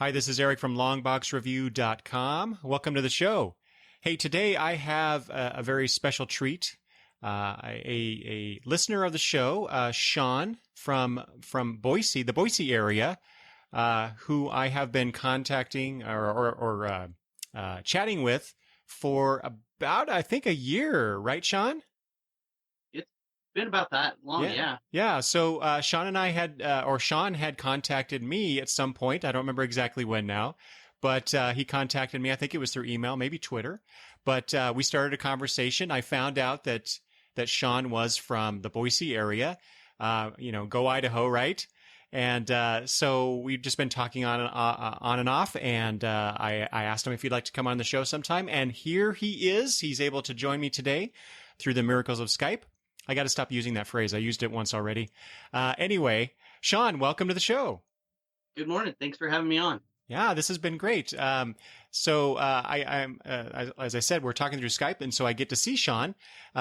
Hi, this is Eric from longboxreview.com. Welcome to the show. Hey, today I have a very special treat. A listener of the show, Sean from Boise, the Boise area, who I have been contacting or chatting with for about, I think, a year, right, Sean? Been about that long, yeah. Yeah. So, Sean and I Sean had contacted me at some point. I don't remember exactly when now, but, he contacted me. I think it was through email, maybe Twitter, but, we started a conversation. I found out that Sean was from the Boise area, go Idaho, right? And, so we've just been talking on and off. And, I asked him if he'd like to come on the show sometime. And here he is. He's able to join me today through the miracles of Skype. I got to stop using that phrase. I used it once already. Anyway, Sean, welcome to the show. Good morning. Thanks for having me on. Yeah, this has been great. I'm as I said, we're talking through Skype, and so I get to see Sean,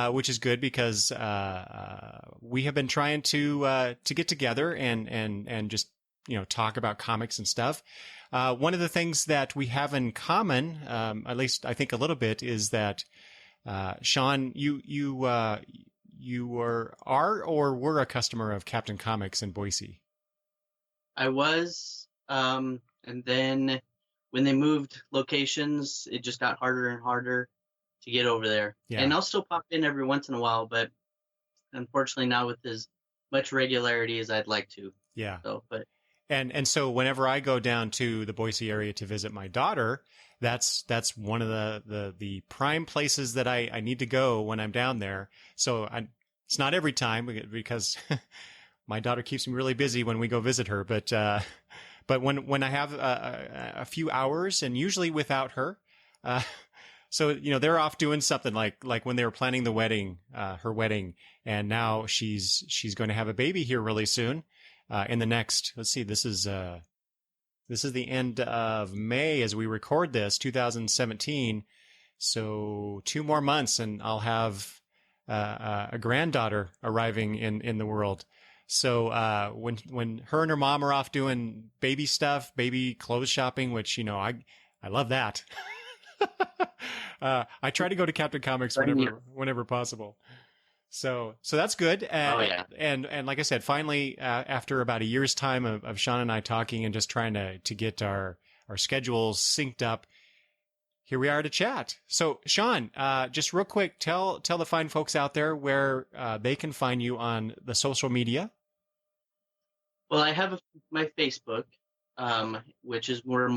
which is good because we have been trying to get together and just talk about comics and stuff. One of the things that we have in common, at least I think a little bit, is that Sean, you were a customer of Captain Comics in Boise. I was, and then when they moved locations, it just got harder and harder to get over there. Yeah. And I'll still pop in every once in a while, but unfortunately not with as much regularity as I'd like to. Yeah. And so whenever I go down to the Boise area to visit my daughter, that's one of the prime places that I need to go when I'm down there. So it's not every time because my daughter keeps me really busy when we go visit her. But when I have a few hours, and usually without her, so they're off doing something like when they were planning the wedding, her wedding, and now she's going to have a baby here really soon. In the next, let's see, this is the end of May as we record this, 2017. So 2 more months and I'll have, a granddaughter arriving in the world. So, when her and her mom are off doing baby stuff, baby clothes shopping, which, I love that. I try to go to Captain Comics whenever possible. So that's good. And like I said, finally, after about a year's time of Sean and I talking and just trying to get our schedules synced up, here we are to chat. So Sean, just real quick, tell the fine folks out there where, they can find you on the social media. Well, I have my Facebook, which is where I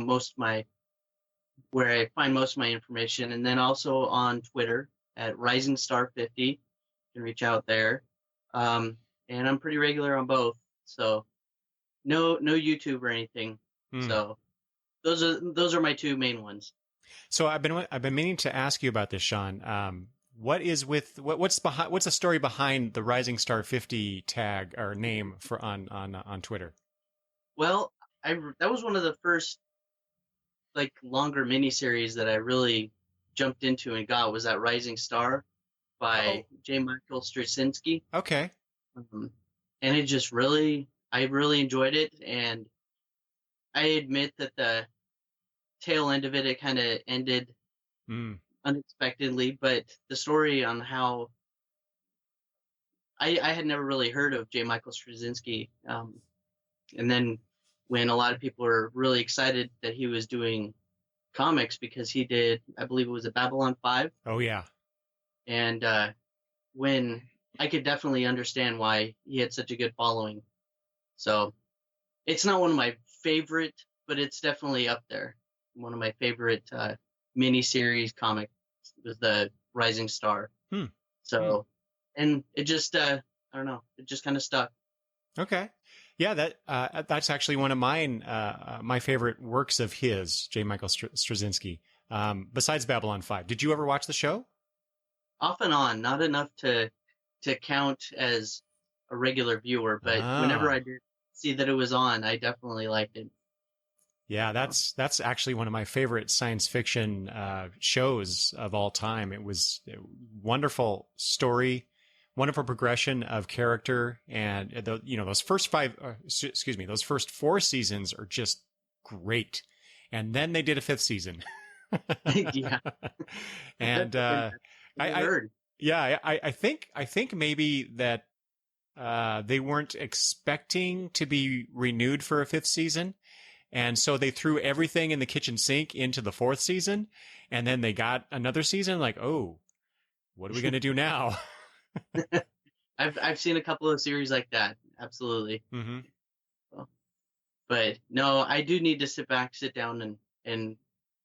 find most of my information. And then also on Twitter at Rising Star 50. Can reach out there, and I'm pretty regular on both. So no YouTube or anything. So those are my 2 main ones. So I've been meaning to ask you about this, Sean. What's the story behind the Rising Star 50 tag or name for on Twitter? Well, that was one of the first longer miniseries that I really jumped into and got, was that Rising Star by J. Michael Straczynski. Okay. And it just I really enjoyed it. And I admit that the tail end of it kind of ended unexpectedly, but the story on how I had never really heard of J. Michael Straczynski. And then when a lot of people were really excited that he was doing comics because he did, I believe it was a Babylon 5. Oh, yeah. And when I could definitely understand why he had such a good following. So it's not one of my favorite, but it's definitely up there. One of my favorite miniseries comics was the Rising Star. So, and it just, I don't know, it just kind of stuck. Okay. Yeah, that's actually one of mine, my favorite works of his, J. Michael Straczynski, besides Babylon 5. Did you ever watch the show? Off and on, not enough to count as a regular viewer, but whenever I did see that it was on, I definitely liked it. Yeah, that's actually one of my favorite science fiction shows of all time. It was a wonderful story, wonderful progression of character, and those first 4 seasons are just great. and then they did a fifth season. Yeah. And I Nerd. yeah, I think maybe that they weren't expecting to be renewed for a fifth season. And so they threw everything in the kitchen sink into the fourth season. And then they got another season like, oh, what are we going to do now? I've seen a couple of series like that. Absolutely. Mm-hmm. But no, I do need to sit down and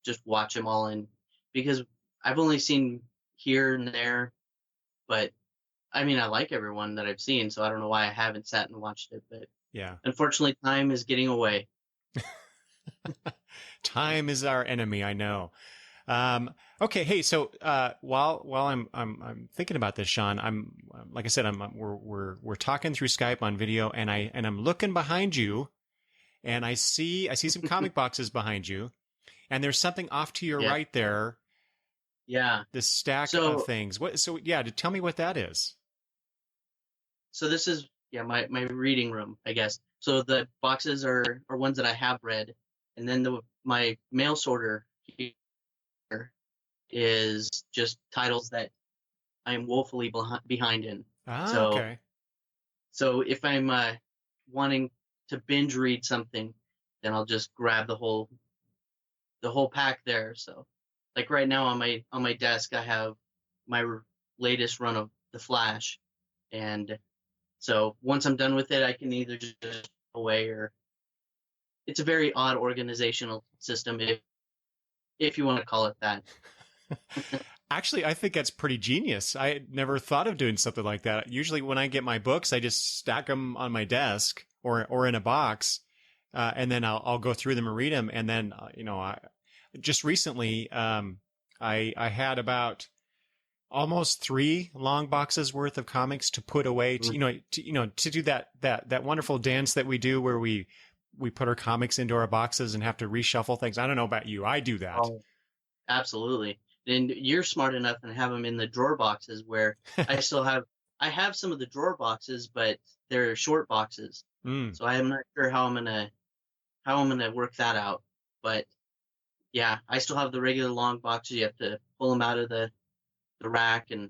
just watch them all in, because I've only seen here and there, but I mean, I like everyone that I've seen, so I don't know why I haven't sat and watched it, but Yeah. unfortunately time is getting away. Time is our enemy, I know. Okay, hey, so while I'm thinking about this, Sean, I'm like I said, we're talking through Skype on video, and I'm looking behind you, and I see some comic boxes behind you, and there's something off to your right there. Yeah. This stack of things. Tell me what that is. So this is my reading room, I guess. So the boxes are ones that I have read, and then my mail sorter here is just titles that I am woefully behind in. Okay. So if I'm wanting to binge read something, then I'll just grab the whole pack there. So, like right now on my desk, I have my latest run of The Flash, and so once I'm done with it, I can either just away, or it's a very odd organizational system, if you want to call it that. Actually, I think that's pretty genius. I never thought of doing something like that. Usually when I get my books, I just stack them on my desk or in a box, and then I'll go through them and read them. And then, just recently, I had about almost 3 long boxes worth of comics to put away to do that wonderful dance that we do where we put our comics into our boxes and have to reshuffle things. I don't know about you. I do that. Oh, absolutely. And you're smart enough and have them in the drawer boxes, where I have some of the drawer boxes, but they're short boxes. So I am not sure how I'm gonna work that out. But yeah, I still have the regular long boxes. You have to pull them out of the rack and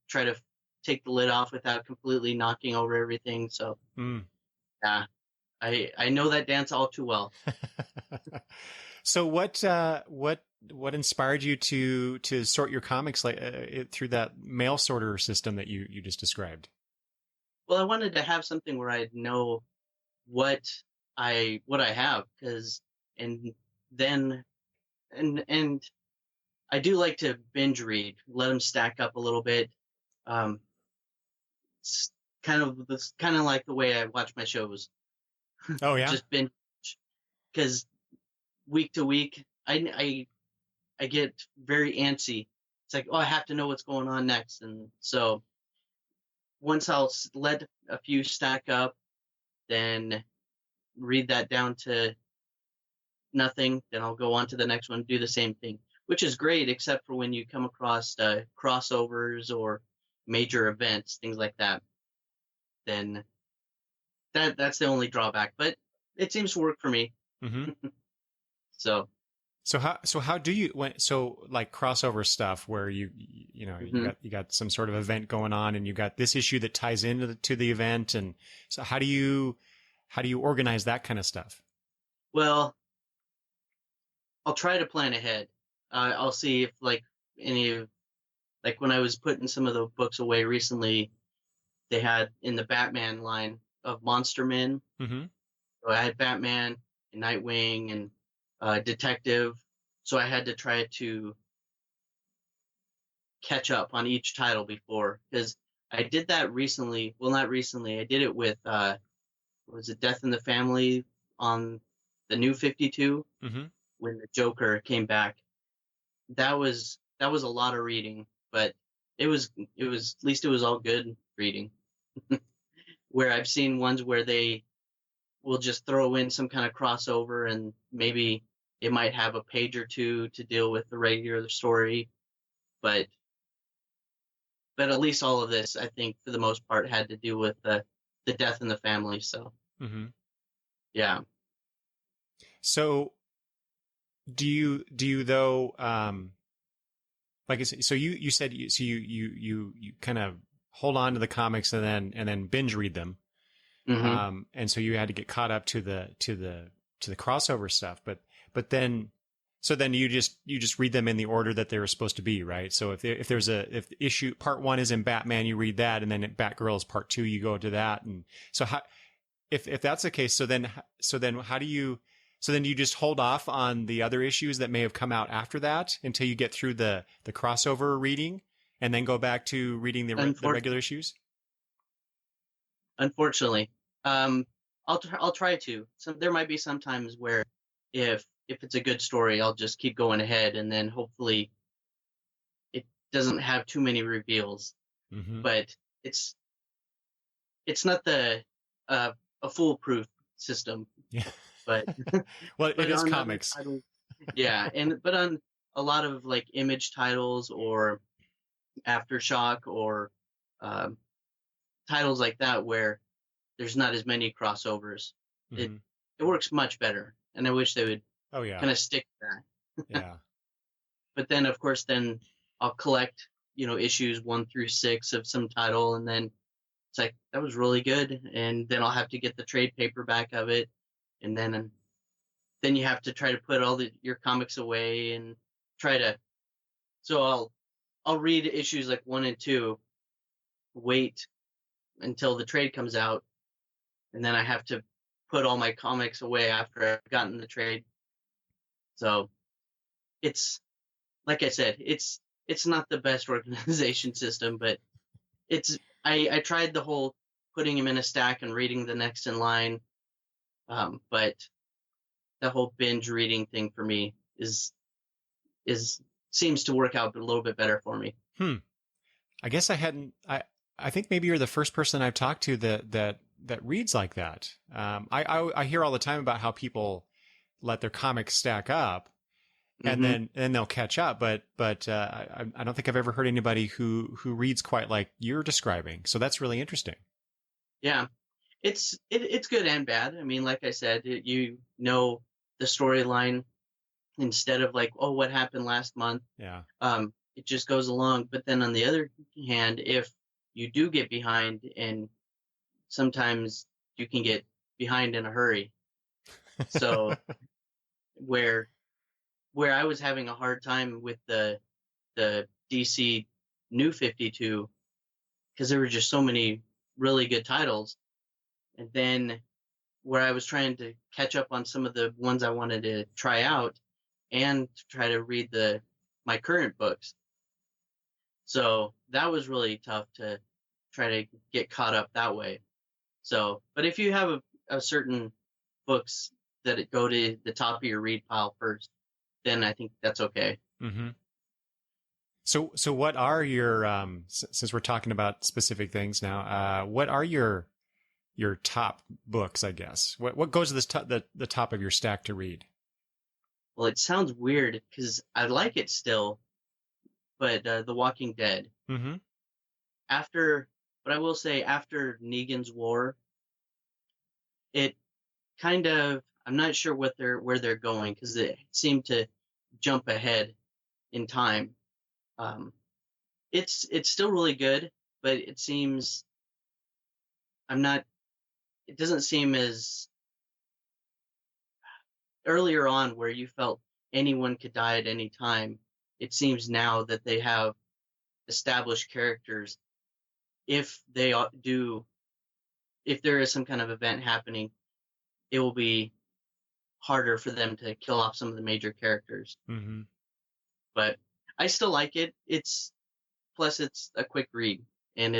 try to take the lid off without completely knocking over everything. So yeah, I know that dance all too well. So what inspired you to sort your comics through that mail sorter system that you just described? Well, I wanted to have something where I'd know what I have, and I do like to binge read, let them stack up a little bit. It's kind of like the way I watch my shows. Oh yeah, just binge, because week to week I get very antsy. It's like, oh, I have to know what's going on next, and so once I'll let a few stack up, then read that down to nothing, then I'll go on to the next one, do the same thing, which is great, except for when you come across crossovers or major events, things like that. Then that's the only drawback, but it seems to work for me. Mm-hmm. So how do you like crossover stuff where you got some sort of event going on and you got this issue that ties into the event, and so how do you organize that kind of stuff? Well, I'll try to plan ahead. I'll see if when I was putting some of the books away recently, they had in the Batman line of Monster Men. Mm-hmm. So I had Batman and Nightwing and Detective, so I had to try to catch up on each title before, because I did that recently. Well, not recently. I did it with was it Death in the Family on the New 52, mm-hmm. when the Joker came back. That was a lot of reading, but it was at least it was all good reading. Where I've seen ones where they will just throw in some kind of crossover, and maybe it might have a page or two to deal with the regular story, but at least all of this, I think, for the most part, had to do with the death in the family. So, mm-hmm. yeah. So do you though, like, so you said you kind of hold on to the comics and then binge read them. Hmm. And so you had to get caught up to the crossover stuff, but then, so then you just read them in the order that they were supposed to be, right? So if issue part 1 is in Batman, you read that, and then at Batgirl is part 2, you go to that. And so if that's the case, so then how do you, so then you just hold off on the other issues that may have come out after that until you get through the crossover reading, and then go back to reading the regular issues? Unfortunately, I'll try to. There might be some times where if it's a good story, I'll just keep going ahead, and then hopefully it doesn't have too many reveals. Mm-hmm. But it's not a foolproof system. Yeah. But well, but it is on other comics. titles, yeah, but on a lot of like Image titles or Aftershock or um, titles like that where there's not as many crossovers, Mm-hmm. it works much better. And I wish they would Oh yeah. kind of stick to that. Yeah. But then, of course, then I'll collect, issues 1 through 6 of some title, and then it's like, that was really good. And then I'll have to get the trade paperback of it, and then you have to try to put all your comics away and try to. So I'll read issues like 1 and 2, wait until the trade comes out, and then I have to put all my comics away after I've gotten the trade. So it's, like I said, it's not the best organization system, but I tried the whole putting them in a stack and reading the next in line. But the whole binge reading thing for me seems to work out a little bit better for me. I guess I think maybe you're the first person I've talked to that reads like that. I hear all the time about how people let their comics stack up, and Mm-hmm. then they'll catch up. But I don't think I've ever heard anybody who reads quite like you're describing. So that's really interesting. Yeah, it's good and bad. I mean, like I said, you know the storyline instead of like, oh, what happened last month. Yeah. It just goes along. But then on the other hand, if you do get behind, and sometimes you can get behind in a hurry. So where I was having a hard time with the DC New 52 because there were just so many really good titles, and then where I was trying to catch up on some of the ones I wanted to try out and try to read my current books. So that was really tough to try to get caught up that way. So, but if you have a certain books that go to the top of your read pile first, then I think that's okay. Mm-hmm. So what are your since we're talking about specific things now, what are your top books, I guess? What goes to the top of your stack to read? Well, it sounds weird because I like it still, but The Walking Dead. Mm-hmm. But I will say after Negan's War, it kind of, I'm not sure where they're going because it seemed to jump ahead in time. It's still really good, but it doesn't seem as earlier on where you felt anyone could die at any time. It seems now that they have established characters. If there is some kind of event happening, it will be harder for them to kill off some of the major characters. Mm-hmm. But I still like it. Plus it's a quick read, and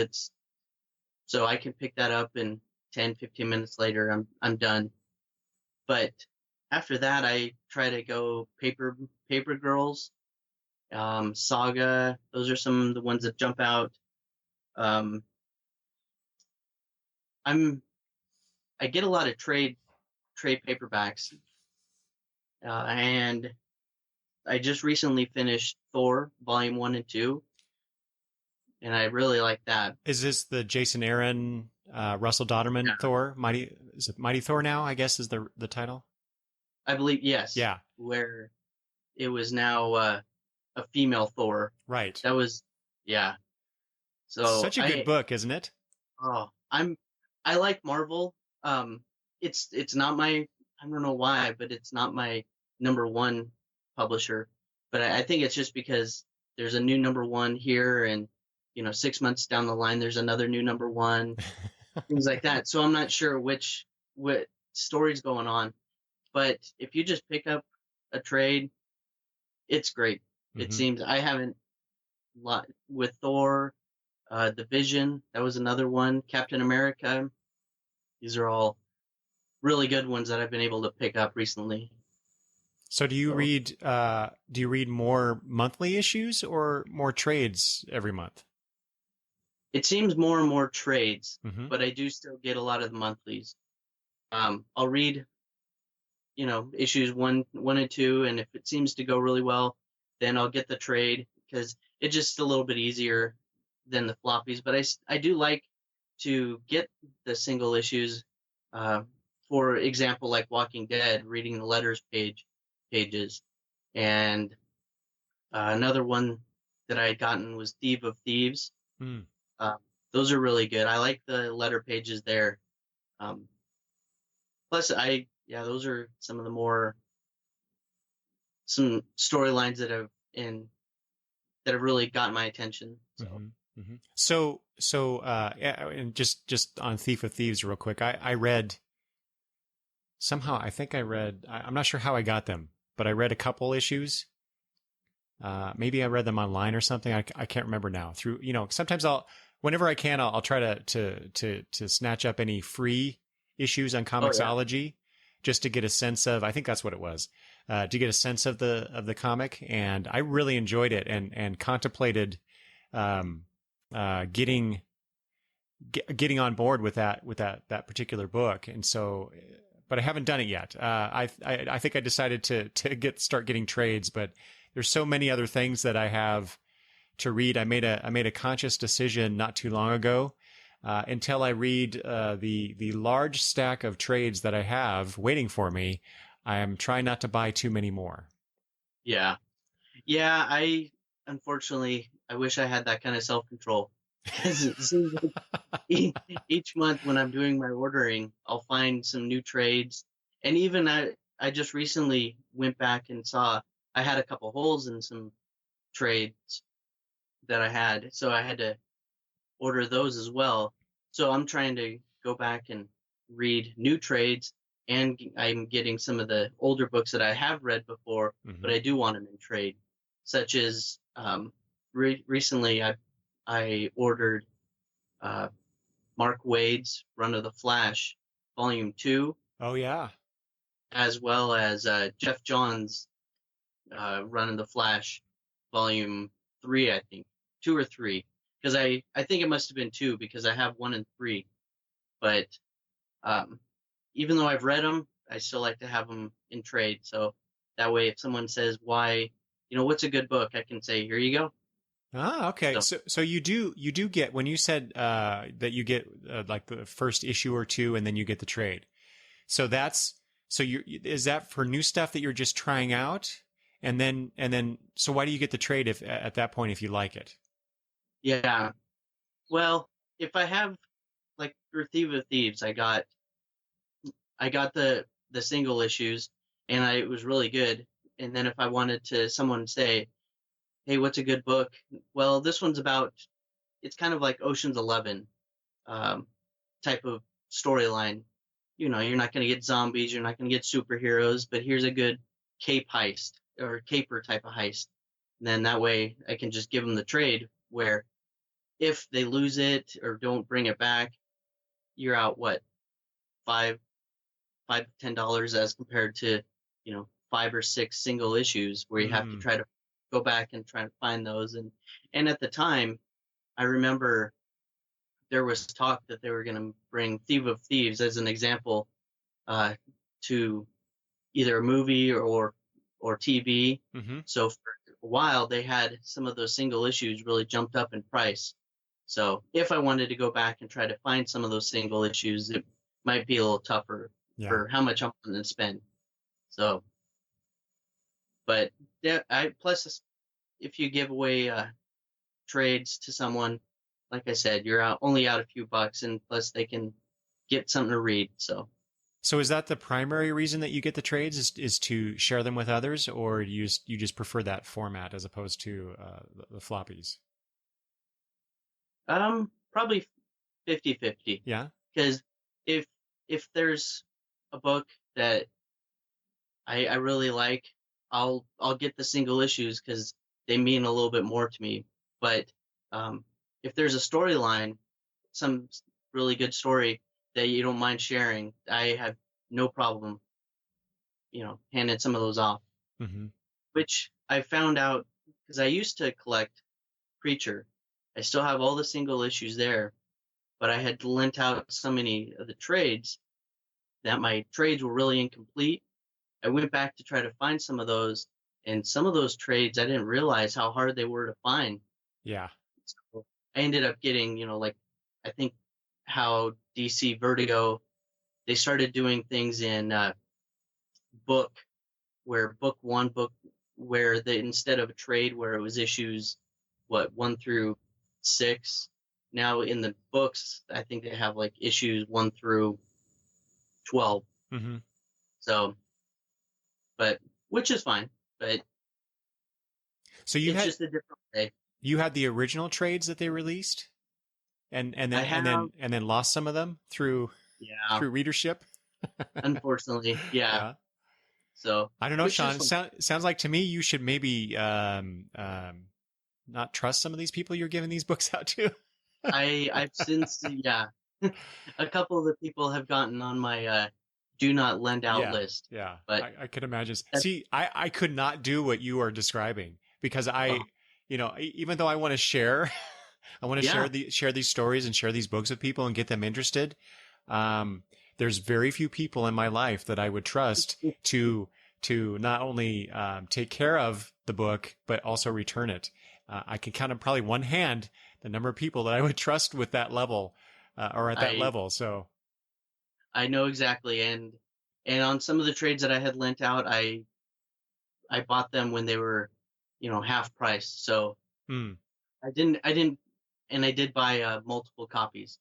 so I can pick that up in 10, 15 minutes later. I'm done. But after that, I try to go Paper Girls, Saga. Those are some of the ones that jump out. I get a lot of trade paperbacks, and I just recently finished Thor Volume 1 and 2, and I really like that. Is this the Jason Aaron, Russell Dodderman Thor? Is it Mighty Thor now, I guess is the title? I believe, yes. Yeah. Where it was now a female Thor. Right. That was, yeah. So Such a good book, isn't it? oh, I like Marvel. It's not my, I don't know why, but it's not my number one publisher. But I think it's just because there's a new number one here, and 6 months down the line there's another new number one, things like that. So I'm not sure what story's going on. But if you just pick up a trade, it's great. It seems I haven't with Thor, the Vision, that was another one. Captain America. These are all really good ones that I've been able to pick up recently. So do you read more monthly issues or more trades every month? It seems more and more trades, but I do still get a lot of the monthlies. I'll read, issues one and two, and if it seems to go really well, then I'll get the trade because it's just a little bit easier than the floppies. But I do like to get the single issues. For example, like Walking Dead, reading the letters pages, and another one that I had gotten was Thief of Thieves. Those are really good. I like the letter pages there. Plus, those are some of the some storylines that have really gotten my attention. So. And just on Thief of Thieves real quick, I read somehow, I'm not sure how I got them, but I read a couple issues. Maybe I read them online or something. I can't remember now. Through, sometimes whenever I can, I'll try to snatch up any free issues on Comixology just to get a sense of, I think that's what it was, to get a sense of the comic. And I really enjoyed it and contemplated, getting on board with that particular book. And so, but I haven't done it yet. I think I decided to start getting trades, but there's so many other things that I have to read. I made a conscious decision not too long ago, until I read the large stack of trades that I have waiting for me. I am trying not to buy too many more. Yeah. Unfortunately, I wish I had that kind of self-control. Because it seems like each month when I'm doing my ordering, I'll find some new trades. And even I just recently went back and saw I had a couple holes in some trades that I had. So I had to order those as well. So I'm trying to go back and read new trades, and I'm getting some of the older books that I have read before, but I do want them in trade, such as recently I ordered Mark Waid's Run of the Flash, Volume 2. Oh, yeah. As well as Jeff Johns' Run of the Flash, Volume 3, I think. 2 or 3. Because I think it must have been 2, because I have 1 and 3. But even though I've read them, I still like to have them in trade. So that way, if someone says, why, what's a good book, I can say, here you go. Ah, okay. So you do get, when you said that you get like the first issue or two and then you get the trade. So is that for new stuff that you're just trying out? And then so why do you get the trade if at that point if you like it? Yeah. Well, if I have, like for Thief of Thieves, I got the single issues, and it was really good. And then if I wanted to someone say, hey, what's a good book? Well, this one's it's kind of like Ocean's 11 type of storyline. You're not going to get zombies, you're not going to get superheroes, but here's a good cape heist or caper type of heist. And then that way I can just give them the trade where if they lose it or don't bring it back, you're out, what, $5 to $10 as compared to, 5 or 6 single issues where you have to try to go back and try to find those. And at the time, I remember there was talk that they were going to bring Thief of Thieves as an example to either a movie or TV. So for a while, they had some of those single issues really jumped up in price. So if I wanted to go back and try to find some of those single issues, it might be a little tougher for how much I'm going to spend. So, but I plus if you give away trades to someone, like I said, you're only out a few bucks, and plus they can get something to read. So So is that the primary reason that you get the trades is to share them with others, or do you just prefer that format as opposed to the floppies? probably 50-50. Yeah. Because if there's a book that I really like, I'll get the single issues because they mean a little bit more to me. But um, if there's a storyline, some really good story that you don't mind sharing, I have no problem, handing some of those off. Mm-hmm. Which I found out because I used to collect Preacher. I still have all the single issues there, but I had lent out so many of the trades that my trades were really incomplete. I went back to try to find some of those, and some of those trades I didn't realize how hard they were to find. Yeah. So I ended up getting, like I think how DC Vertigo, they started doing things in book where book one book where they, instead of a trade where it was issues 1 through 6, now in the books I think they have like issues 1 through 12. Mm-hmm. So, but which is fine, but So it's just a different way. you had the original trades that they released, and I then have, lost some of them yeah, through readership. unfortunately, yeah. Yeah. So, I don't know, which is Sean. fine. Sounds like to me you should maybe not trust some of these people you're giving these books out to. I've since, yeah, a couple of the people have gotten on my do not lend out Yeah, list, yeah. but I could imagine. that's, See, I could not do what you are describing because oh, even though I want to share, I want to yeah, share these stories and share these books with people and get them interested. There's very few people in my life that I would trust to not only take care of the book but also return it. I can count on probably one hand the number of people that I would trust with that level or at that I level. So I know exactly, and on some of the trades that I had lent out, I bought them when they were, half price. So mm, I didn't, and I did buy multiple copies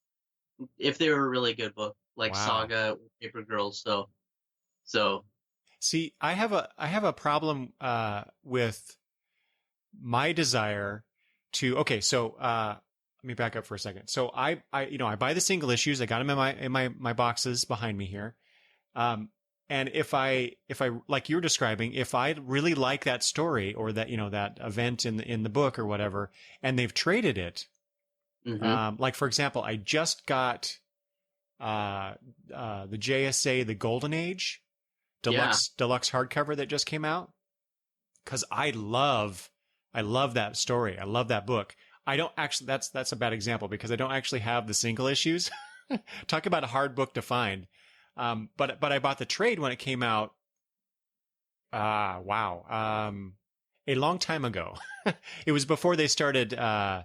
if they were a really good book, like wow. Saga or Paper Girls. So See, I have a problem with my desire to. Okay, so let me back up for a second. So I buy the single issues. I got them in my boxes behind me here. Um, and if I like you're describing, if I really like that story or that that event in the book or whatever, and they've traded it, hmm like for example, I just got the JSA the Golden Age yeah, deluxe hardcover that just came out because I love that story. I love that book. I don't actually that's a bad example because I don't actually have the single issues. Talk about a hard book to find. But I bought the trade when it came out. Wow. A long time ago. It was before they started titling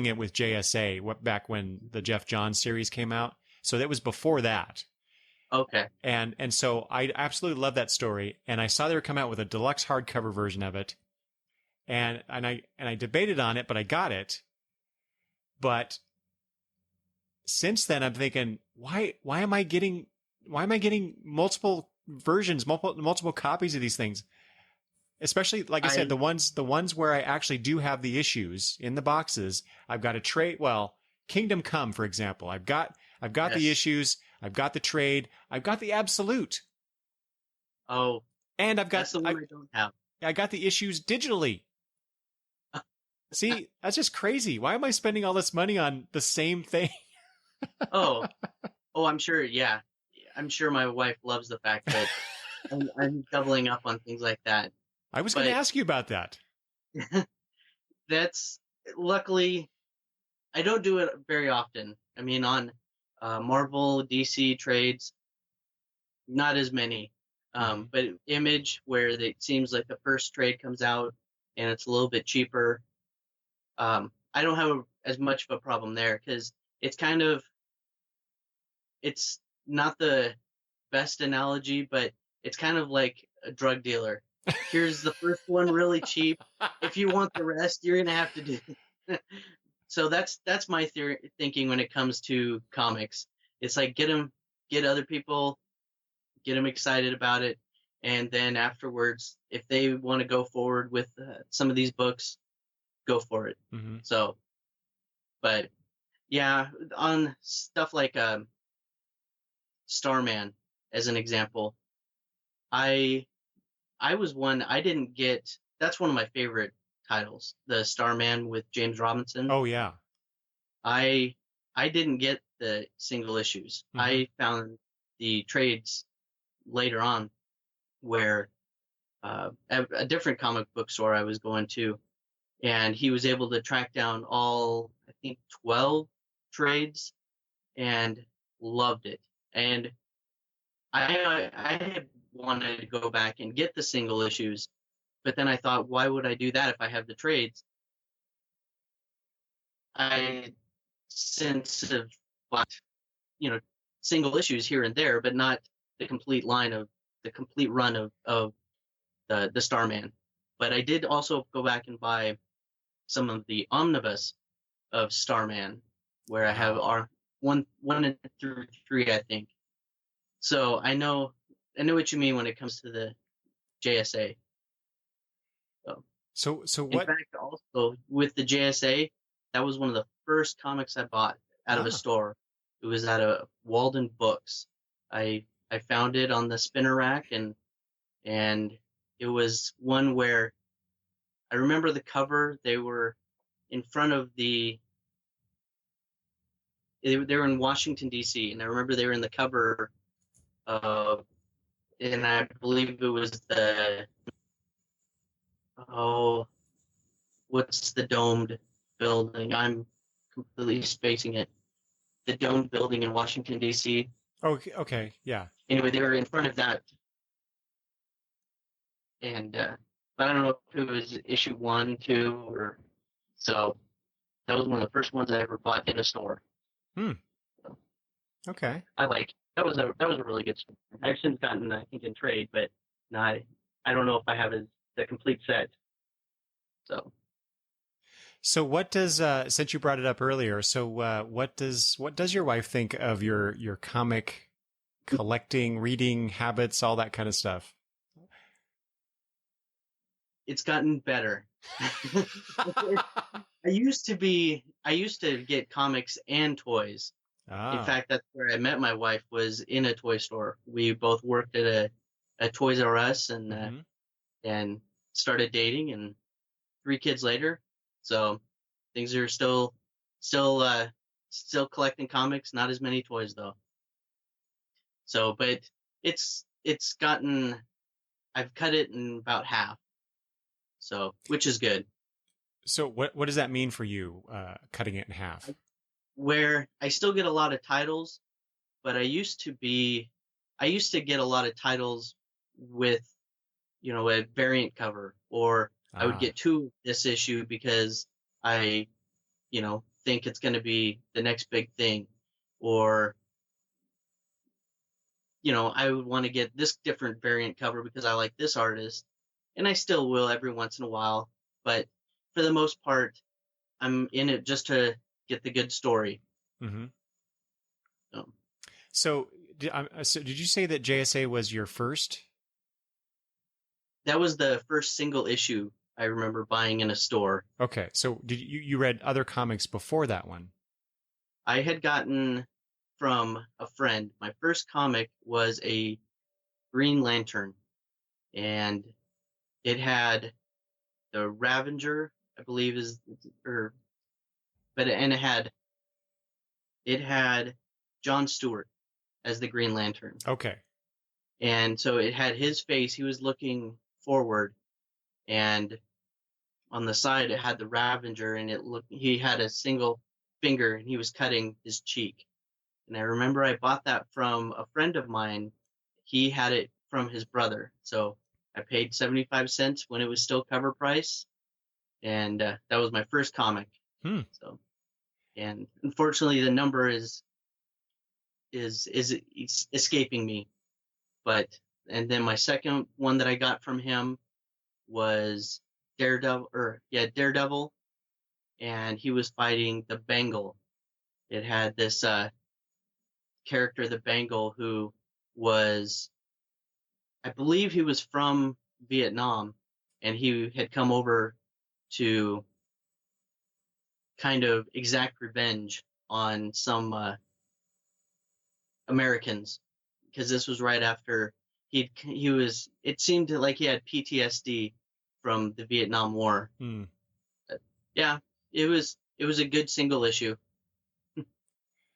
it with JSA back when the Jeff Johns series came out. So that was before that. okay, And so I absolutely love that story. And I saw they were come out with a deluxe hardcover version of it. And I debated on it, but I got it. But since then I'm thinking, why am I getting multiple versions, multiple copies of these things? Especially, like I said, I the ones where I actually do have the issues in the boxes. I've got a trade. Well, Kingdom Come, for example. I've got the yes. issues. I've got the trade. I've got the absolute, Oh, and that's the one I don't have. I got the issues digitally. See, that's just crazy. Why am I spending all this money on the same thing? Oh, I'm sure. Yeah, I'm sure my wife loves the fact that I'm doubling up on things like that. I was going to But ask you about that. that's luckily I don't do it very often. I mean, on Marvel, DC trades, not as many. Mm-hmm. But Image, where it seems like the first trade comes out and it's a little bit cheaper, I don't have as much of a problem there because it's kind of it's not the best analogy, but it's kind of like a drug dealer. Here's the first one really cheap. If you want the rest, you're gonna have to do. So that's my thinking when it comes to comics. It's like get other people, get them excited about it, and then afterwards, if they want to go forward with some of these books, go for it. Mm-hmm. So, but yeah, on stuff like Starman, as an example, I was one I didn't get. That's one of my favorite titles, the Starman with James Robinson. Oh yeah. I didn't get the single issues. Mm-hmm. I found the trades later on where a different comic book store I was going to, and he was able to track down all, I think, 12 trades and loved it. And I had wanted to go back and get the single issues, but then I thought, why would I do that if I have the trades? I since have bought, single issues here and there, but not the complete line of the complete run of the Starman. But I did also go back and buy some of the omnibus of Starman, where I have our one through three, I think. So I know what you mean when it comes to the JSA. So in what? fact, also with the JSA, that was one of the first comics I bought out of a store. It was at a Walden Books. I found it on the spinner rack, and it was one where I remember the cover. They were in front of they were in Washington D.C. and I remember they were in the cover of, and I believe it was what's the domed building? I'm completely spacing it. The domed building in Washington D.C. Okay, yeah. Anyway, they were in front of that, and but I don't know if it was issue 1, 2, or so. That was one of the first ones I ever bought in a store. So, Okay. I like that was a really good story. I've since gotten, I think, in trade, but not. I don't know if I have the complete set. So what does since you brought it up earlier? So what does your wife think of your comic collecting, reading habits, all that kind of stuff? It's gotten better. I used to get comics and toys. In fact, that's where I met my wife, was in a toy store. We both worked at a Toys R Us and started dating, and 3 kids later. So things are still collecting comics, not as many toys though. So, but it's gotten, I've cut it in about half. So, which is good. So what does that mean for you, cutting it in half? Where I still get a lot of titles, but I used to get a lot of titles with, a variant cover, or I would get 2 of this issue because I, think it's going to be the next big thing, or, I would want to get this different variant cover because I like this artist, and I still will every once in a while, but for the most part, I'm in it just to get the good story. Mm-hmm. So did you say that JSA was your first? That was the first single issue I remember buying in a store. Okay, so did you read other comics before that one? I had gotten from a friend. My first comic was a Green Lantern, and it had the Ravager, I believe it had John Stewart as the Green Lantern. Okay. And so it had his face. He was looking forward, and on the side it had the Ravager, and he had a single finger, and he was cutting his cheek. And I remember I bought that from a friend of mine. He had it from his brother. So I paid 75 cents when it was still cover price. And that was my first comic. So, and unfortunately the number is escaping me, but And then my second one that I got from him was Daredevil, and he was fighting the Bengal. It had this character, the Bengal, who was, I believe he was from Vietnam, and he had come over to kind of exact revenge on some Americans, because this was right after he was. It seemed like he had PTSD from the Vietnam War. Hmm. But yeah, it was a good single issue.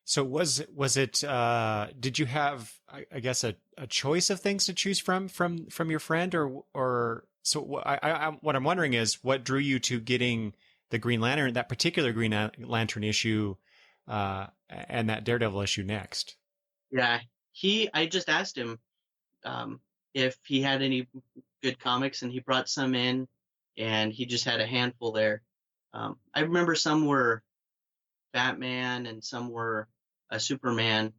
So was it did you have I guess a choice of things to choose from your friend, or so what I'm wondering is what drew you to getting the Green Lantern, that particular Green Lantern issue, and that Daredevil issue next? Yeah, I just asked him if he had any good comics, and he brought some in, and he just had a handful there. I remember some were Batman and some were a Superman,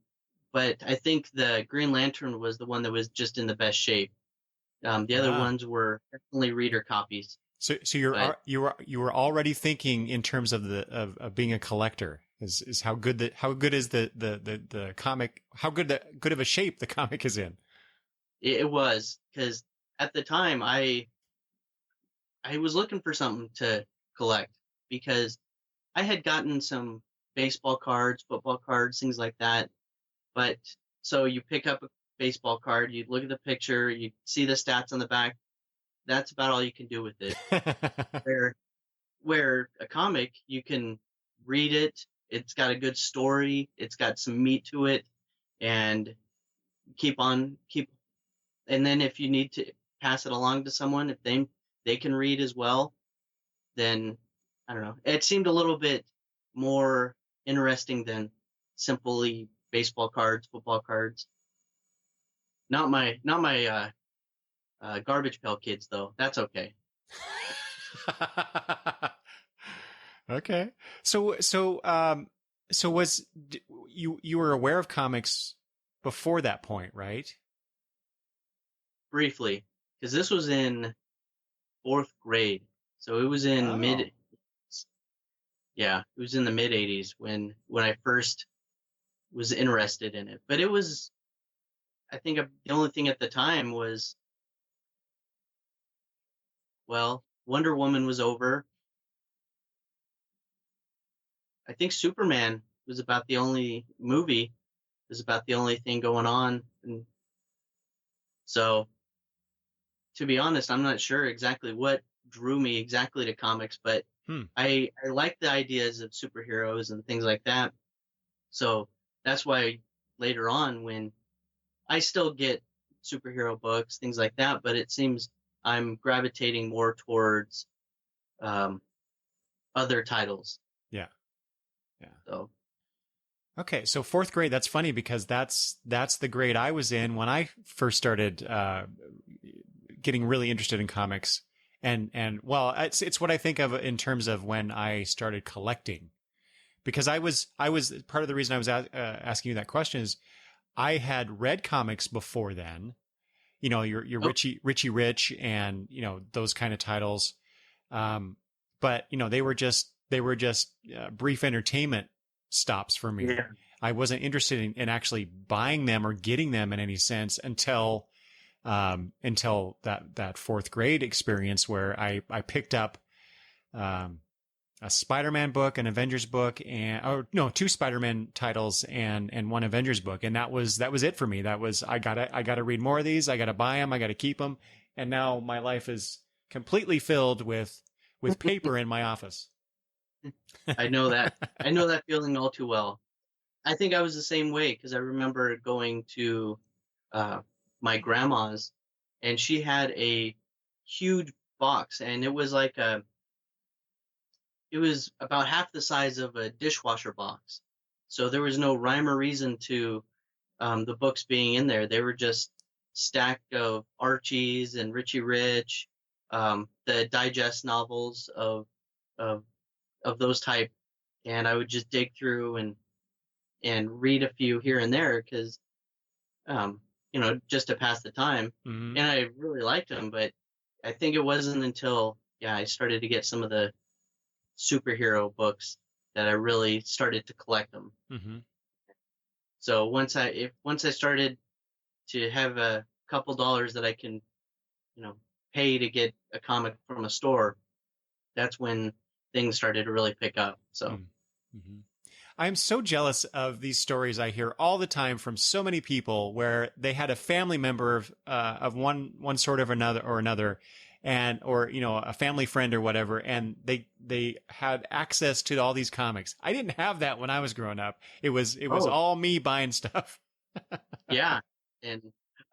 but I think the Green Lantern was the one that was just in the best shape. The other Ah. ones were definitely reader copies. So But you were already thinking in terms of of being a collector, is how good is the comic, how good of a shape the comic is in. it was, because at the time I was looking for something to collect, because I had gotten some baseball cards, football cards, things like that. But so you pick up a baseball card, you look at the picture, you see the stats on the back. That's about all you can do with it. Where a comic, you can read it. It's got a good story. It's got some meat to it, and keep. And then if you need to pass it along to someone, if they can read as well, then I don't know. It seemed a little bit more interesting than simply baseball cards, football cards. Not my garbage pail kids though. That's okay. Okay. So was you were aware of comics before that point, right? Briefly, because this was in fourth grade, so it was in Oh. mid. Yeah, it was in the mid '80s when I first was interested in it. But it was, I think, the only thing at the time was, well, Wonder Woman was over. I think Superman was about the only movie, was about the only thing going on. And so, to be honest, I'm not sure exactly what drew me exactly to comics, but Hmm. I like the ideas of superheroes and things like that. So that's why later on, when I still get superhero books, things like that, but it seems I'm gravitating more towards um, other titles. Yeah. Yeah. So Okay, so fourth grade, that's funny because that's the grade I was in when I first started getting really interested in comics. And well, it's what I think of in terms of when I started collecting, because I was part of the reason I was asking you that question is I had read comics before then, you know, your oh, Richie Rich and you know those kind of titles, but you know they were just brief entertainment stops for me. yeah, I wasn't interested in actually buying them or getting them in any sense until that fourth grade experience where I picked up um, a Spider-Man book, an Avengers book, and or no, two Spider-Man titles and one Avengers book, and that was it for me. That was I gotta read more of these. I gotta buy them. I gotta keep them. And now my life is completely filled with paper in my office. I know that. I know that feeling all too well. I think I was the same way, because I remember going to uh, my grandma's, and she had a huge box, and it was about half the size of a dishwasher box. So there was no rhyme or reason to the books being in there. They were just stacked of Archies and Richie Rich, the digest novels of of those type, and I would just dig through and read a few here and there, because um, just to pass the time. Hmm. And I really liked them, but I think it wasn't until, I started to get some of the superhero books that I really started to collect them. Hmm. So once I started to have a couple dollars that I can, you know, pay to get a comic from a store, that's when things started to really pick up. So Hmm. I'm so jealous of these stories I hear all the time from so many people where they had a family member of one sort of another, and or a family friend or whatever, and they had access to all these comics. I didn't have that when I was growing up. It was oh all me buying stuff. yeah, and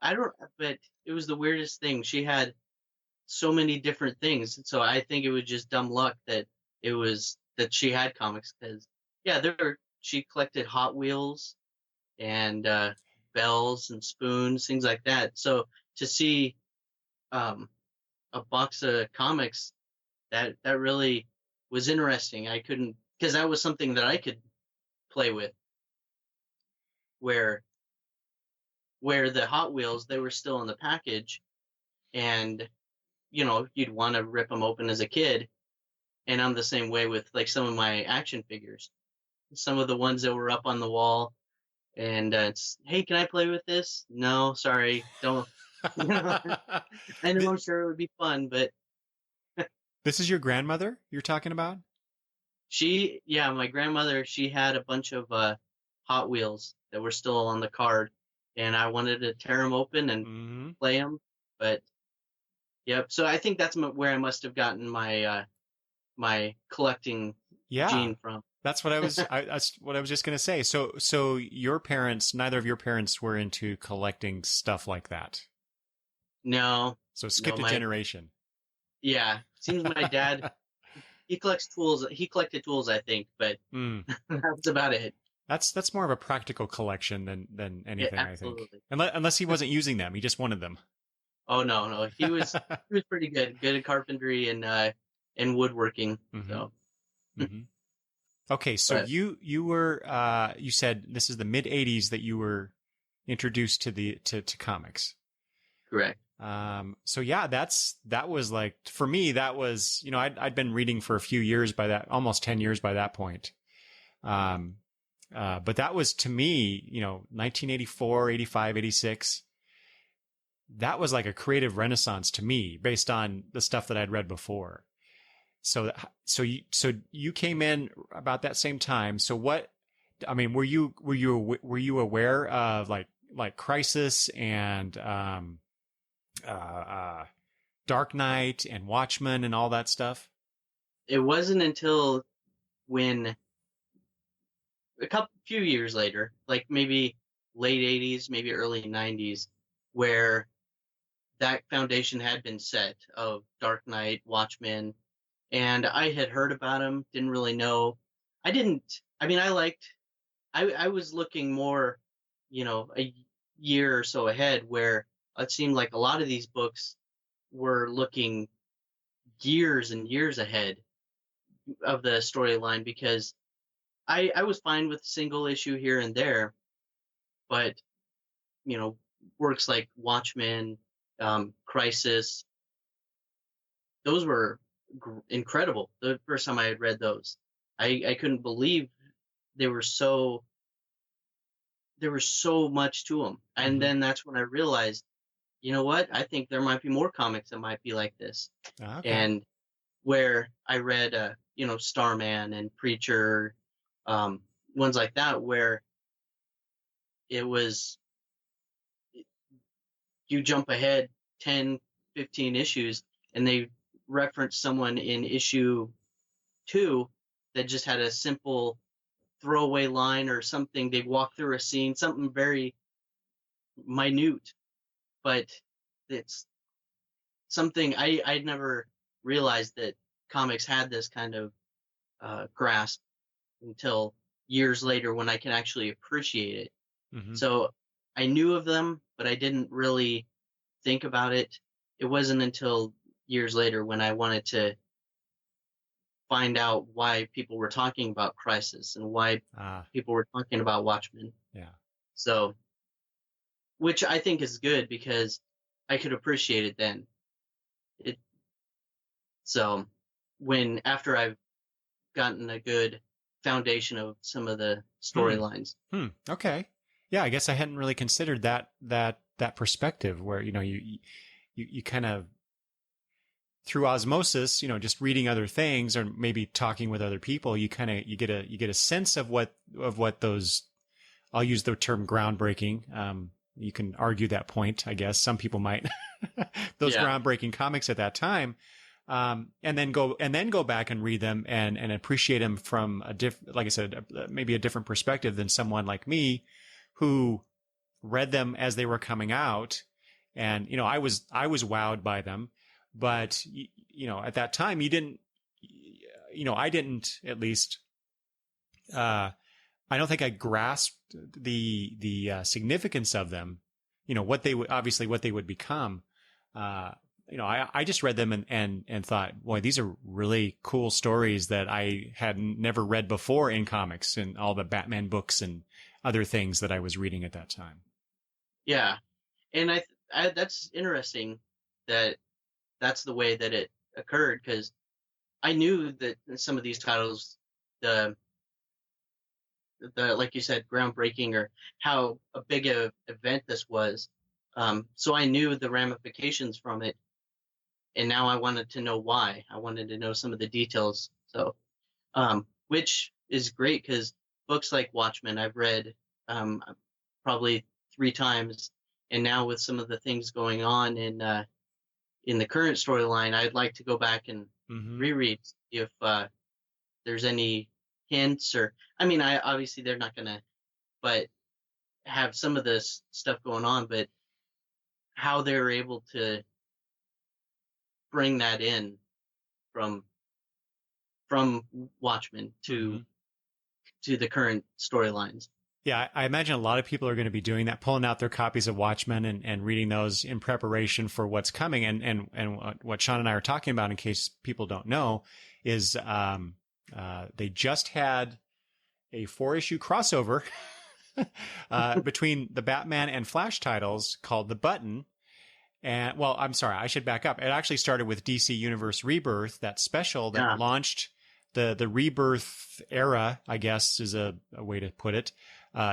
I don't, but it was the weirdest thing. She had so many different things, so I think it was just dumb luck that she had comics because she collected Hot Wheels and bells and spoons, things like that. So to see um, a box of comics, that really was interesting. I couldn't, because that was something that I could play with, where the Hot Wheels, they were still in the package, and you'd want to rip them open as a kid. And I'm the same way with like some of my action figures, some of the ones that were up on the wall. And it's, hey, can I play with this? No, sorry, don't. I know, Th- I'm sure it would be fun, but This is your grandmother you're talking about? my grandmother, she had a bunch of Hot Wheels that were still on the card, and I wanted to tear them open and Hmm. play them. But yep, so I think that's where I must have gotten my collecting Yeah. gene from. That's what I was just going to say. So your parents, neither of your parents were into collecting stuff like that. No, So it no, skipped a generation. seems my dad, he collects tools. He collected tools, I think, but Mm. that's about it. That's more of a practical collection than Yeah, anything, I think. absolutely. Unless he wasn't using them, he just wanted them. Oh no, no, he was pretty good at carpentry and woodworking. Hmm. So, Hmm. Okay, so but you said this is the mid '80s that you were introduced to comics. correct. So yeah, that was like, for me, that was, I'd been reading for a few years by that, almost 10 years by that point. Um, but that was to me, 1984, 85, 86. That was like a creative renaissance to me based on the stuff that I'd read before. So you came in about that same time. So I mean, were you aware of like Crisis and, uh, uh, Dark Knight and Watchmen and all that stuff? It wasn't until when few years later, like maybe late '80s, maybe early '90s, where that foundation had been set of Dark Knight, Watchmen, and I had heard about them, didn't really know. I didn't. I mean, I liked. I was looking more, a year or so ahead, where it seemed like a lot of these books were looking years and years ahead of the storyline because I was fine with single issue here and there, but you know, works like Watchmen, Crisis, those were incredible. The first time I had read those, I couldn't believe they were so there was so much to them. And Hmm. then that's when I realized, you know what? I think there might be more comics that might be like this. Okay. And where I read, Starman and Preacher, um, ones like that, where it was you jump ahead 10, 15 issues, and they reference someone in issue 2 that just had a simple throwaway line or something. They walk through a scene, something very minute, but it's something I'd never realized that comics had this kind of grasp until years later when I can actually appreciate it. Hmm. So I knew of them, but I didn't really think about it. It wasn't until years later when I wanted to find out why people were talking about Crisis and why Ah, people were talking about Watchmen. yeah. So which I think is good because I could appreciate it then. It so when after I've gotten a good foundation of some of the Hmm. storylines. Okay. Yeah, I guess I hadn't really considered that perspective where, you kind of through osmosis, just reading other things or maybe talking with other people, you get a sense of what those, I'll use the term groundbreaking. You can argue that point, I guess. Some people might those Yeah, groundbreaking comics at that time. And then go back and read them and appreciate them from like I said, maybe a different perspective than someone like me who read them as they were coming out. And, I was wowed by them, but at that time I didn't, at least, I don't think I grasped the significance of them, what they would, obviously what they would become. I just read them and thought, boy, these are really cool stories that I had never read before in comics and all the Batman books and other things that I was reading at that time. yeah, and that's interesting that that's the way that it occurred because I knew that some of these titles, the like you said, groundbreaking or how a big event this was. So I knew the ramifications from it, and now I wanted to know why. I wanted to know some of the details. So, which is great because books like Watchmen I've read probably 3 times, and now with some of the things going on in the current storyline, I'd like to go back and Mm-hmm. reread if there's any hints or I mean, I obviously they're not gonna, but have some of this stuff going on, but how they're able to bring that in from from Watchmen Mm-hmm. to the current storylines. Yeah, I imagine a lot of people are going to be doing that, pulling out their copies of Watchmen and reading those in preparation for what's coming. And what Sean and I are talking about, in case people don't know, is they just had a 4-issue crossover between the Batman and Flash titles called The Button. And well, I'm sorry, I should back up. It actually started with DC Universe Rebirth, that special that Yeah, launched the Rebirth era, I guess is a way to put it,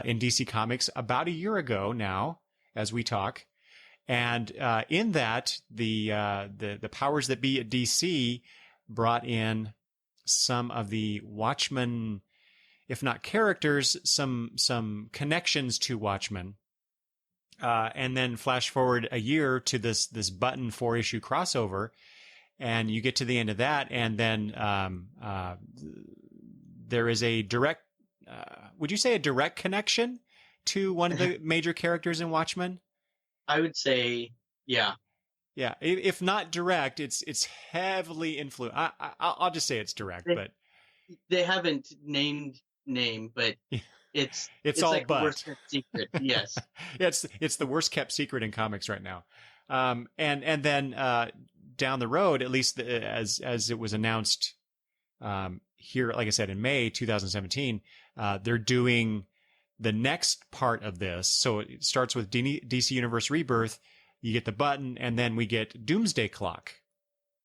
in DC Comics about a year ago now, as we talk. And in that, the powers that be at DC brought in some of the Watchmen, if not characters, some connections to Watchmen. And then flash forward a year to this Button 4-issue crossover, and you get to the end of that, and then there is a direct, would you say a direct connection to one of the major characters in Watchmen? I would say yeah. Yeah, if not direct, it's heavily influenced. I'll just say it's direct, They, but they haven't named name, but it's it's it's all like a but. worst kept secret. Yes. Yeah, it's the worst kept secret in comics right now. And then down the road, at least as it was announced here, like I said, in May 2017, they're doing the next part of this. So it starts with DC Universe Rebirth. You get the Button, and then we get Doomsday Clock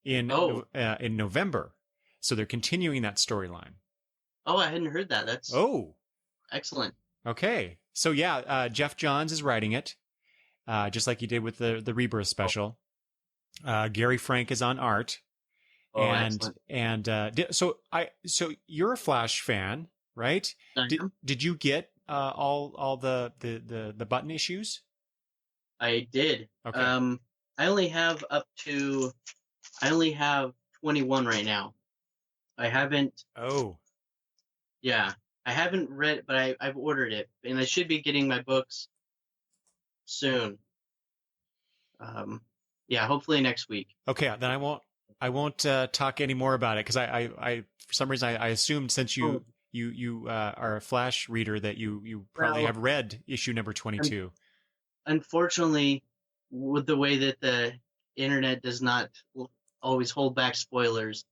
Oh, in November. So they're continuing that storyline. oh, I hadn't heard that. That's Oh, excellent. okay. So yeah, Jeff Johns is writing it, just like he did with the Rebirth Oh, special. Gary Frank is on art, oh, and excellent. so you're a Flash fan, right? I Did am. did you get all the Button issues? I did. Okay. I only have I only have 21 right now. I haven't, Oh, yeah, I haven't read it, but I've ordered it, and I should be getting my books soon. Um, yeah, hopefully next week. okay. Then I won't talk any more about it because I for some reason I assumed since Oh, you are a Flash reader that you probably well, have read issue number un- 22. unfortunately, with the way that the internet does not always hold back spoilers,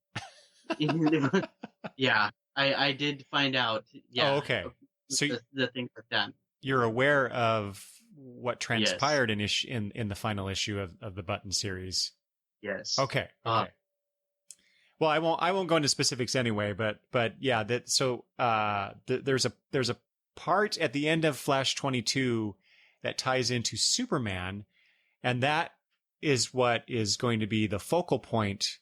yeah, I did find out, Oh, yeah, okay. So the things like that. you're aware of what Yes. transpired in the final issue of the Button series. Yes. Okay. Well, I won't go into specifics anyway, but yeah, that so there's a part at the end of Flash 22 that ties into Superman, and that is what is going to be the focal point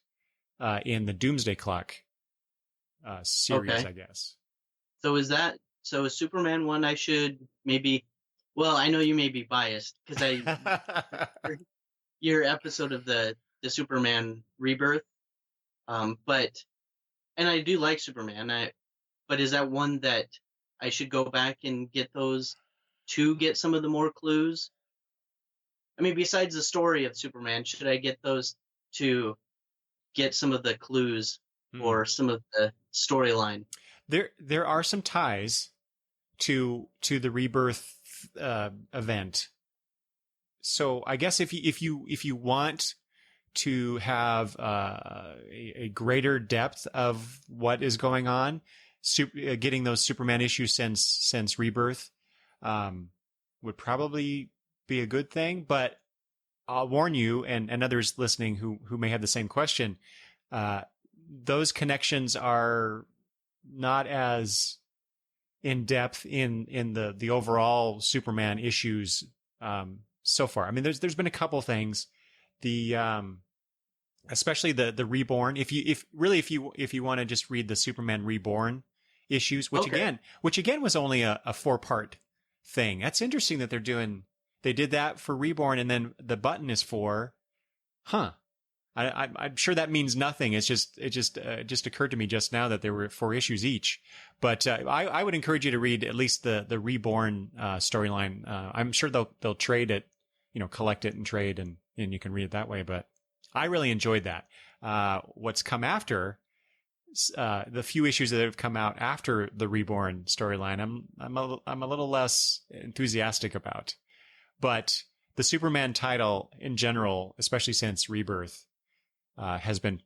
in the Doomsday Clock series, Okay. I guess. So is Superman one I should maybe? Well, I know you may be biased because your episode of the Superman Rebirth. But and I do like Superman. But is that one that I should go back and get those to get some of the more clues? I mean, besides the story of Superman, should I get those to get some of the clues or some of the storyline? There are some ties to the Rebirth event. So I guess if you want to have a greater depth of what is going on, getting those Superman issues since Rebirth would probably be a good thing. But I'll warn you and others listening who may have the same question. Those connections are not as in depth in the overall Superman issues so far. I mean, there's been a couple things. Especially the Reborn. If you want to just read the Superman Reborn issues, which again was only a 4-part thing. That's interesting that they did that for Reborn, and then the Button is 4. I'm sure that means nothing. It just occurred to me just now that there were 4 issues each. But I would encourage you to read at least the Reborn storyline. I'm sure they'll trade it, collect it and trade, and you can read it that way. But I really enjoyed that. What's come after, the few issues that have come out after the Reborn storyline, I'm a little less enthusiastic about. But the Superman title in general, especially since Rebirth, has been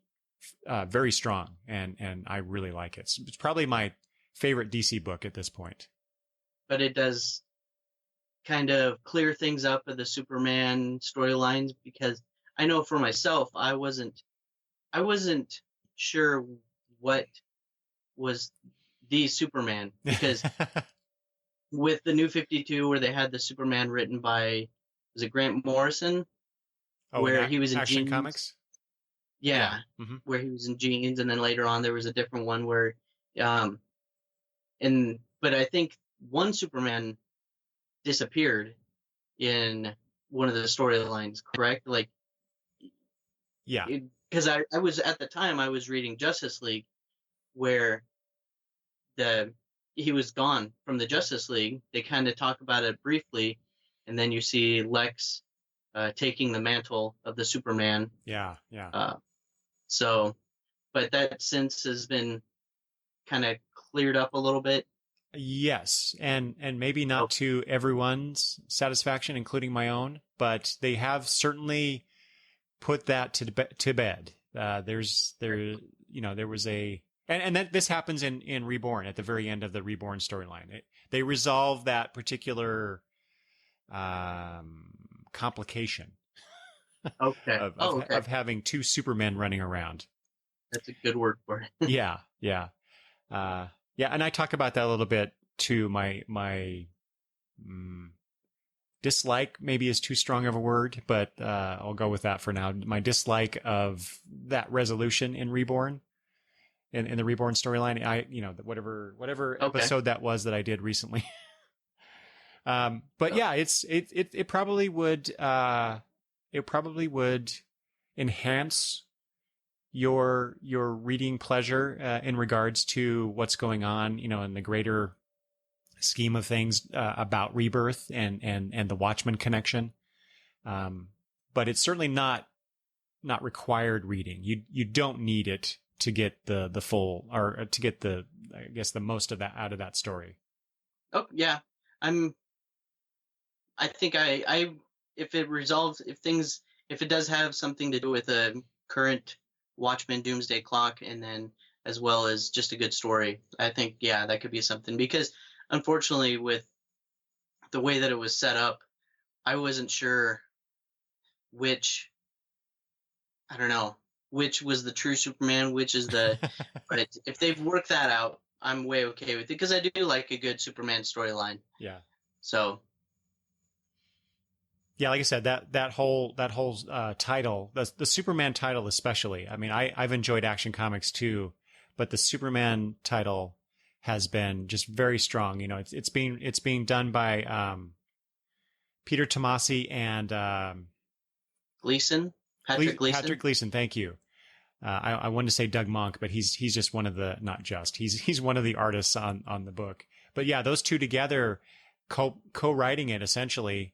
very strong, and I really like it. It's probably my favorite DC book at this point. But it does kind of clear things up of the Superman storylines, because I know for myself, I wasn't sure what was the Superman, because with the New 52, where they had the Superman written by, was it Grant Morrison? Where he was in Action jeans. Comics? Yeah. Mm-hmm. Where he was in jeans, and then later on there was a different one where, but I think one Superman disappeared in one of the storylines, correct? Like, yeah, because I was at the time I was reading Justice League, where he was gone from the Justice League. They kind of talk about it briefly, and then you see Lex taking the mantle of the Superman. Yeah. So, but that since has been kind of cleared up a little bit. Yes, and maybe not to everyone's satisfaction, including my own, but they have certainly put that to bed. There was and that this happens in Reborn at the very end of the Reborn storyline. They resolve that particular complication of having 2 Supermen running around. That's a good word for it. Yeah. And I talk about that a little bit too. My dislike maybe is too strong of a word, but I'll go with that for now. My dislike of that resolution in Reborn, in the Reborn storyline. Whatever episode that was that I did recently. But yeah, it probably would enhance your reading pleasure in regards to what's going on, in the greater scheme of things about Rebirth and the Watchmen connection. But it's certainly not required reading. You don't need it to get the full, or to get the most of that out of that story. Oh yeah, I think if it does have something to do with a current Watchmen Doomsday Clock, and then as well as just a good story, I think, yeah, that could be something, because unfortunately with the way that it was set up, I wasn't sure which, I don't know, which was the true Superman, which is the, but if they've worked that out, I'm way okay with it because I do like a good Superman storyline. Yeah. So Yeah, like I said, that whole title, the Superman title especially. I mean, I've enjoyed Action Comics too, but the Superman title has been just very strong. You know, it's being done by Peter Tomasi and Gleason, Patrick Gleason. Patrick Gleason. Thank you. I wanted to say Doug Monk, but he's just one of the, not just, he's one of the artists on the book. But yeah, those two together, co-writing it essentially.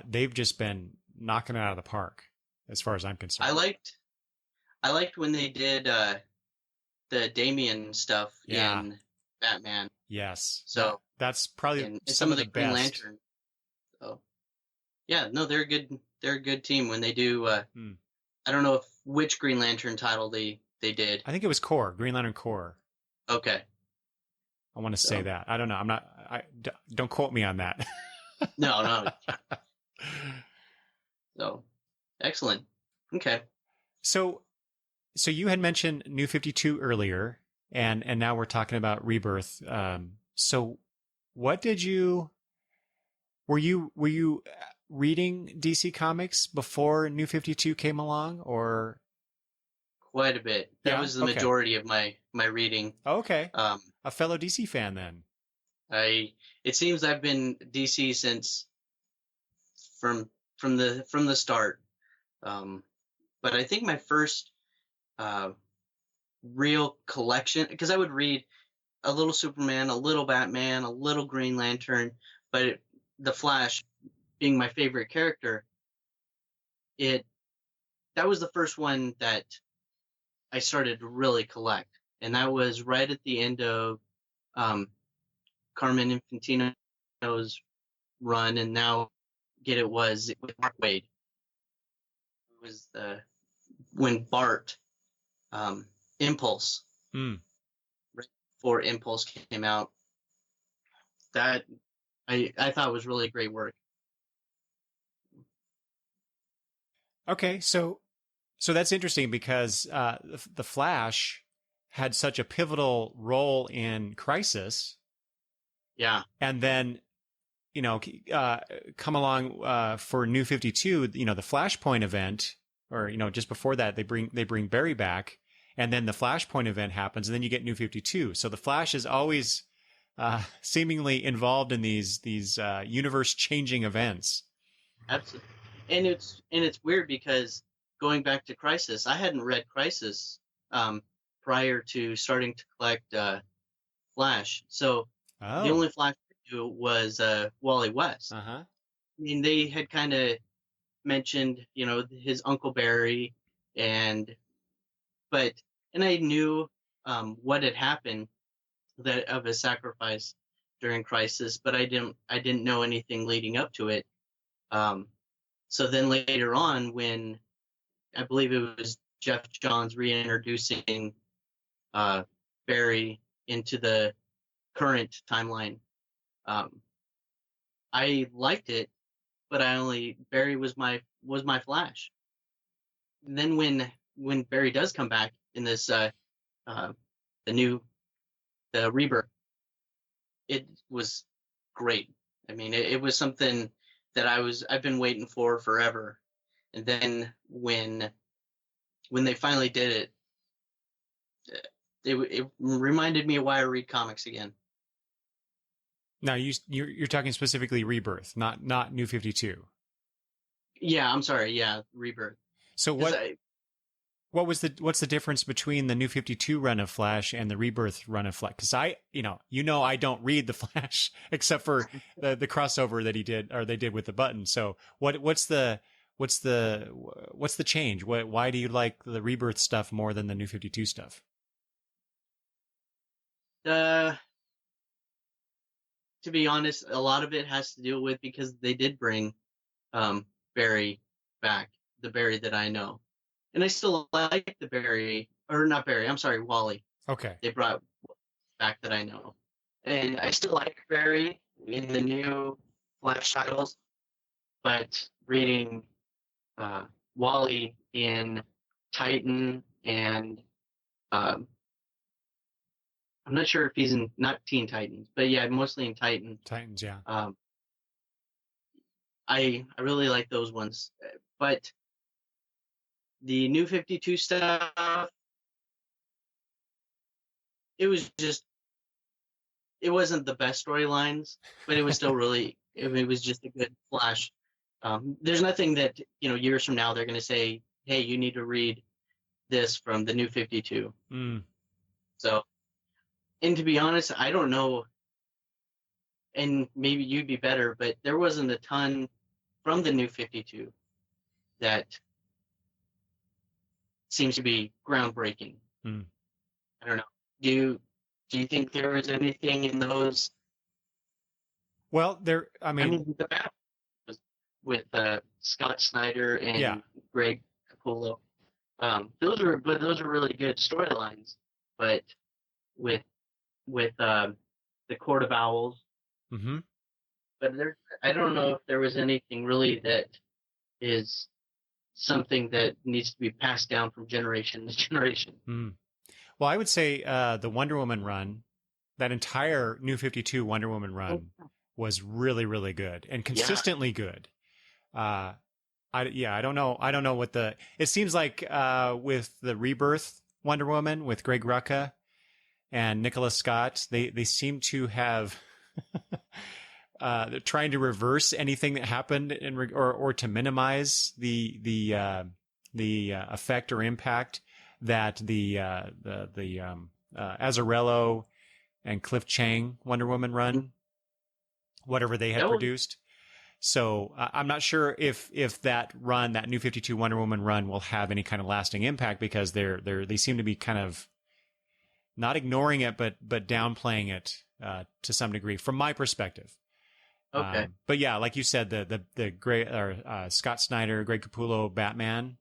They've just been knocking it out of the park, as far as I'm concerned. I liked when they did the Damian stuff in Batman. Yes. So that's probably and some of the Green best. Lantern. So yeah, no, they're a good team when they do. I don't know which Green Lantern title they did. I think it was Core, Green Lantern Core. Okay. I want to say that. I don't know. Don't quote me on that. No. So, excellent. Okay. So you had mentioned New 52 earlier, and now we're talking about Rebirth. So what did you, were you reading DC Comics before New 52 came along, or? Quite a bit. That was the majority of my reading. Okay. A fellow DC fan then. It seems I've been DC since from the start. But I think my first real collection, because I would read a little Superman, a little Batman, a little Green Lantern, but the Flash being my favorite character, that was the first one that I started to really collect, and that was right at the end of Carmen Infantino's run, and now it was with Mark Waid. It was when Bart Impulse, right before Impulse came out. That I thought was really great work. Okay, so that's interesting because the Flash had such a pivotal role in Crisis. Yeah. And then, come along for New 52, the Flashpoint event, or just before that, they bring Barry back, and then the Flashpoint event happens, and then you get New 52. So the Flash is always seemingly involved in these universe-changing events. Absolutely, and it's weird because going back to Crisis, I hadn't read Crisis prior to starting to collect Flash, so the only Flash I knew was Wally West. Uh-huh. I mean, they had kind of mentioned, his Uncle Barry, and I knew what had happened of his sacrifice during Crisis, but I didn't know anything leading up to it. So then later on, when I believe it was Jeff Johns reintroducing Barry into the current timeline, I liked it, but Barry was my Flash. And then when Barry does come back in this the Rebirth, it was great. I mean, it was something that I've been waiting for forever. And then when they finally did it reminded me of why I read comics again. Now you're talking specifically Rebirth, not New 52. Yeah, I'm sorry. Yeah, Rebirth. So what's the difference between the New 52 run of Flash and the Rebirth run of Flash? Because I don't read the Flash except for the crossover that they did with the button. So what's the change? Why do you like the Rebirth stuff more than the New 52 stuff? To be honest, a lot of it has to do with because they did bring Barry back, the Barry that I know. And I still like the Barry, or not Barry, I'm sorry, Wally. Okay. They brought back that I know. And I still like Barry in the new Flash titles. but reading Wally in Titan, and um, I'm not sure if he's in, not Teen Titans, but yeah, mostly in Titan. Titans, yeah. I really like those ones, but the New 52 stuff, it was just, it wasn't the best storylines, but it was still really, it was just a good Flash. There's nothing that, years from now they're going to say, hey, you need to read this from the New 52. So, and to be honest, I don't know, and maybe you'd be better, but there wasn't a ton from the New 52 that seems to be groundbreaking. I don't know. Do you think there was anything in those? Well, I mean the Bat was with Scott Snyder and Greg Capullo. Those are really good storylines, but with the Court of Owls. But I don't know if there was anything really that is something that needs to be passed down from generation to generation. Well, I would say the Wonder Woman run, that entire New 52 Wonder Woman run was really, really good and consistently good. I don't know. I don't know what it seems like with the Rebirth Wonder Woman with Greg Rucka and Nicholas Scott, they seem to have they're trying to reverse anything that happened or to minimize the effect or impact that the Azzarello and Cliff Chang Wonder Woman run, whatever they had produced. So I'm not sure if that run, that New 52 Wonder Woman run, will have any kind of lasting impact, because they seem to be kind of not ignoring it, but downplaying it to some degree, from my perspective. Okay. But yeah, like you said, the great Scott Snyder, Greg Capullo Batman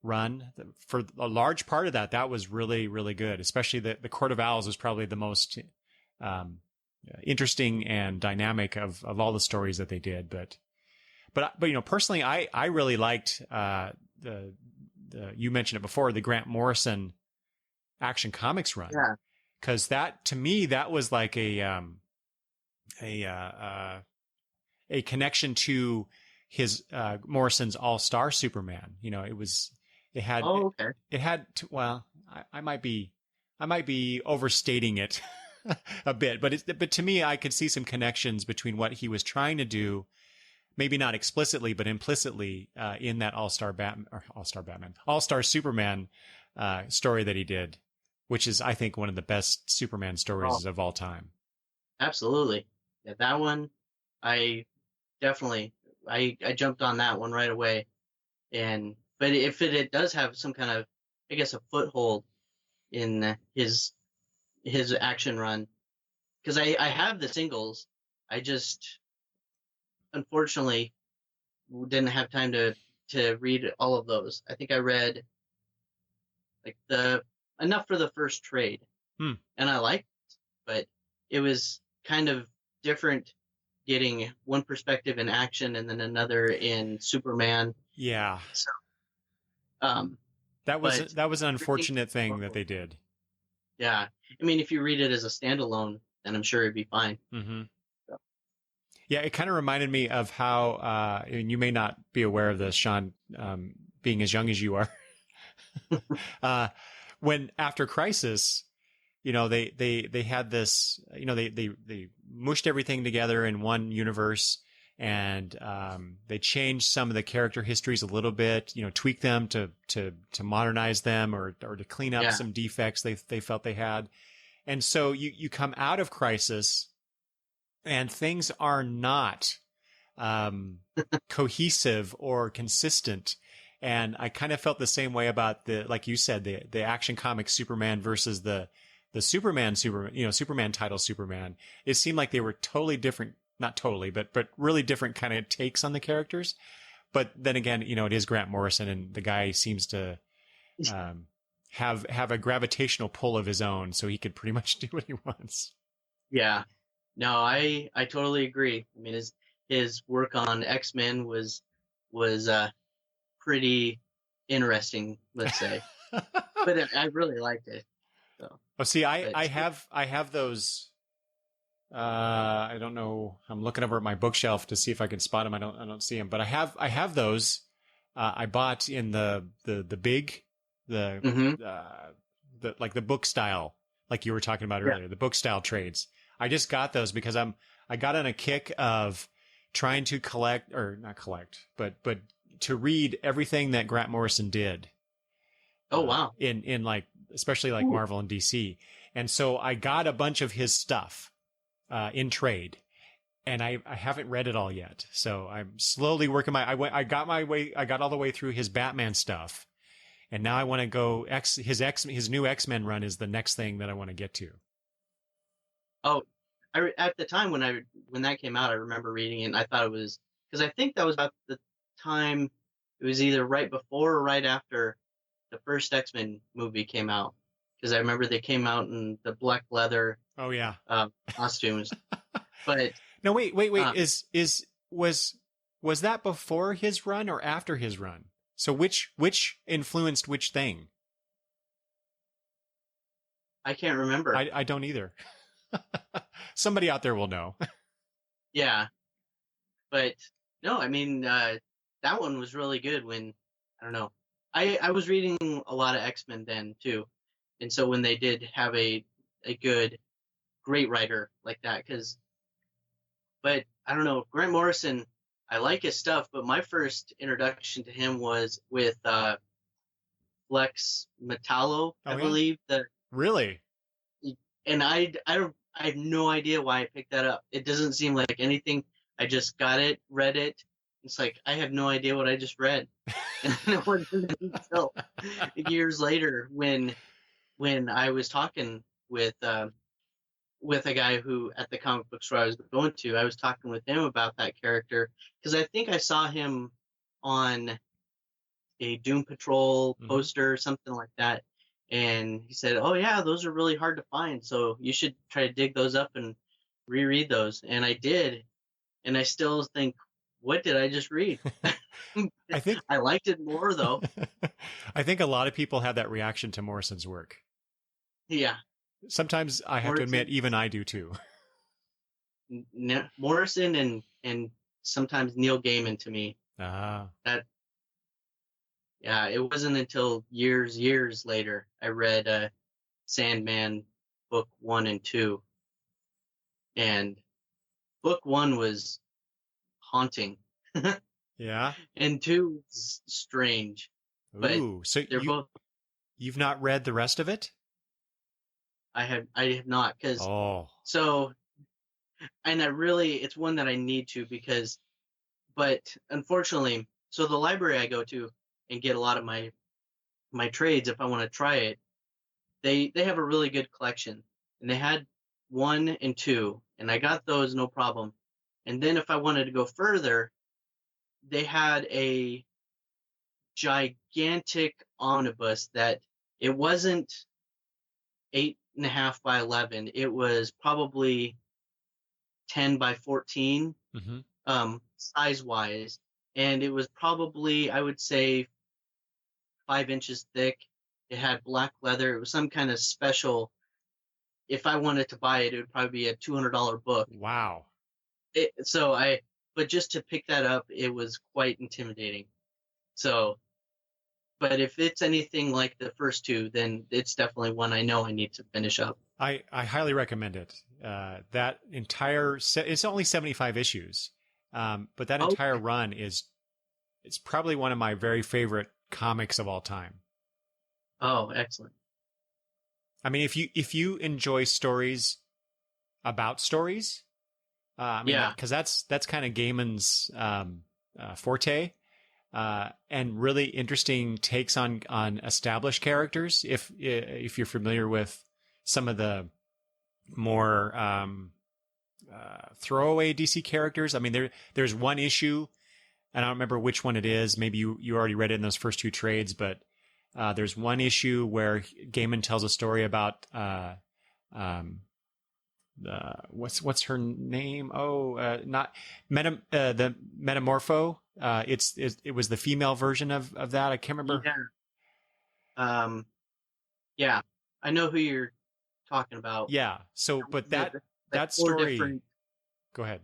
run, for a large part of that was really, really good. Especially the Court of Owls was probably the most interesting and dynamic of all the stories that they did. But personally, I really liked the you mentioned it before, the Grant Morrison Action Comics run. Yeah. Because that, to me, that was like a connection to his Morrison's All-Star Superman. It had I might be overstating it a bit, but to me, I could see some connections between what he was trying to do, maybe not explicitly, but implicitly, in that All-Star Superman story that he did, which is, I think, one of the best Superman stories of all time. Absolutely. Yeah, that one, I definitely, I jumped on that one right away. But if it does have some kind of, I guess, a foothold in his action run, because I have the singles, I just unfortunately didn't have time to read all of those. I think I read like enough for the first trade, and I liked it, but it was kind of different getting one perspective in action and then another in Superman. Yeah. So, that was an unfortunate thing that they did. Yeah. I mean, if you read it as a standalone, then I'm sure it'd be fine. So. Yeah, it kind of reminded me of how, and you may not be aware of this, Sean, being as young as you are, when after Crisis, they had this, they mushed everything together in one universe, and they changed some of the character histories a little bit, tweak them to modernize them or to clean up some defects they felt they had. And so you come out of Crisis and things are not cohesive or consistent. And I kind of felt the same way about like you said, the Action Comics Superman versus the Superman title Superman. It seemed like they were totally different, not totally, but really different kind of takes on the characters. But then again, it is Grant Morrison, and the guy seems to have a gravitational pull of his own, so he could pretty much do what he wants. Yeah. No, I totally agree. I mean, his work on X-Men was pretty interesting, let's say. But I really liked it. So, Oh, see, but I have those. I don't know. I'm looking over at my bookshelf to see if I can spot them. I don't see them, but I have those. I bought in the big, the, hmm like the book style, like you were talking about yeah. earlier, the book style trades. I just got those because I got on a kick of trying to collect, or not collect, but to read everything that Grant Morrison did. Oh wow. In like, especially like Ooh. Marvel and DC. And so I got a bunch of his stuff, in trade, and I haven't read it all yet. So I'm slowly working I got all the way through his Batman stuff. And now I want to go his new X-Men run is the next thing that I want to get to. Oh, at the time when that came out, I remember reading it, and I thought it was, because I think that was about the time, it was either right before or right after the first X-Men movie came out, because I remember they came out in the black leather Oh yeah. costumes. But No, wait. uh, Was that before his run or after his run? So which influenced which thing? I can't remember. I don't either. Somebody out there will know. Yeah, but no, I mean that one was really good. When I don't know, I was reading a lot of X-Men then too, and so when they did have a good great writer like that, but I don't know, Grant Morrison, I like his stuff, but my first introduction to him was with Flex Metallo, I Oh yeah? believe, Really? and I have no idea why I picked that up. It doesn't seem like anything. I just got it, read it. It's like I have no idea what I just read, and it wasn't until years later when I was talking with a guy who at the comic book store I was going to. I was talking with him about that character because I think I saw him on a Doom Patrol Hmm. poster or something like that. And he said, "Oh yeah, those are really hard to find, so you should try to dig those up and reread those." And I did, and I still think, "What did I just read?" I think I liked it more though. I think a lot of people have that reaction to Morrison's work. Yeah, Sometimes I have to admit, Morrison, even I do too. Morrison, and sometimes Neil Gaiman to me. Ah, That Yeah, it wasn't until years later I read Sandman book 1 and 2, and book 1 was haunting, yeah. and 2 was strange, but Ooh, so they're both. you've not read the rest of it? I have not, because Oh, so, and it's one that I need to, but unfortunately, so the library I go to and get a lot of my trades if I want to try it, they have a really good collection, and they had 1 and 2, and I got those no problem. And then if I wanted to go further, they had a gigantic omnibus that it wasn't 8.5 by 11. It was probably 10 by 14, hmm. size wise, and it was probably, I would say, 5 inches thick. It had black leather. It was some kind of special. If I wanted to buy it, it would probably be a $200 book. Wow. But just to pick that up, it was quite intimidating. So, but if it's anything like the first two, then it's definitely one I know I need to finish up. I highly recommend it. That entire it's only 75 issues, but that entire Okay. run it's probably one of my very favorite comics of all time. Oh, excellent. I mean, if you enjoy stories about stories, I mean, Yeah. because that's kind of Gaiman's forte, and really interesting takes on established characters. If you're familiar with some of the more throwaway DC characters, I mean, there's one issue, and I don't remember which one it is. Maybe you already read it in those first two trades, but there's one issue where Gaiman tells a story about um, what's her name? Oh, not the Metamorpho. It was the female version of that. I can't remember. Yeah. Yeah, I know who you're talking about. Yeah. So, but that Like four story. different. Go ahead.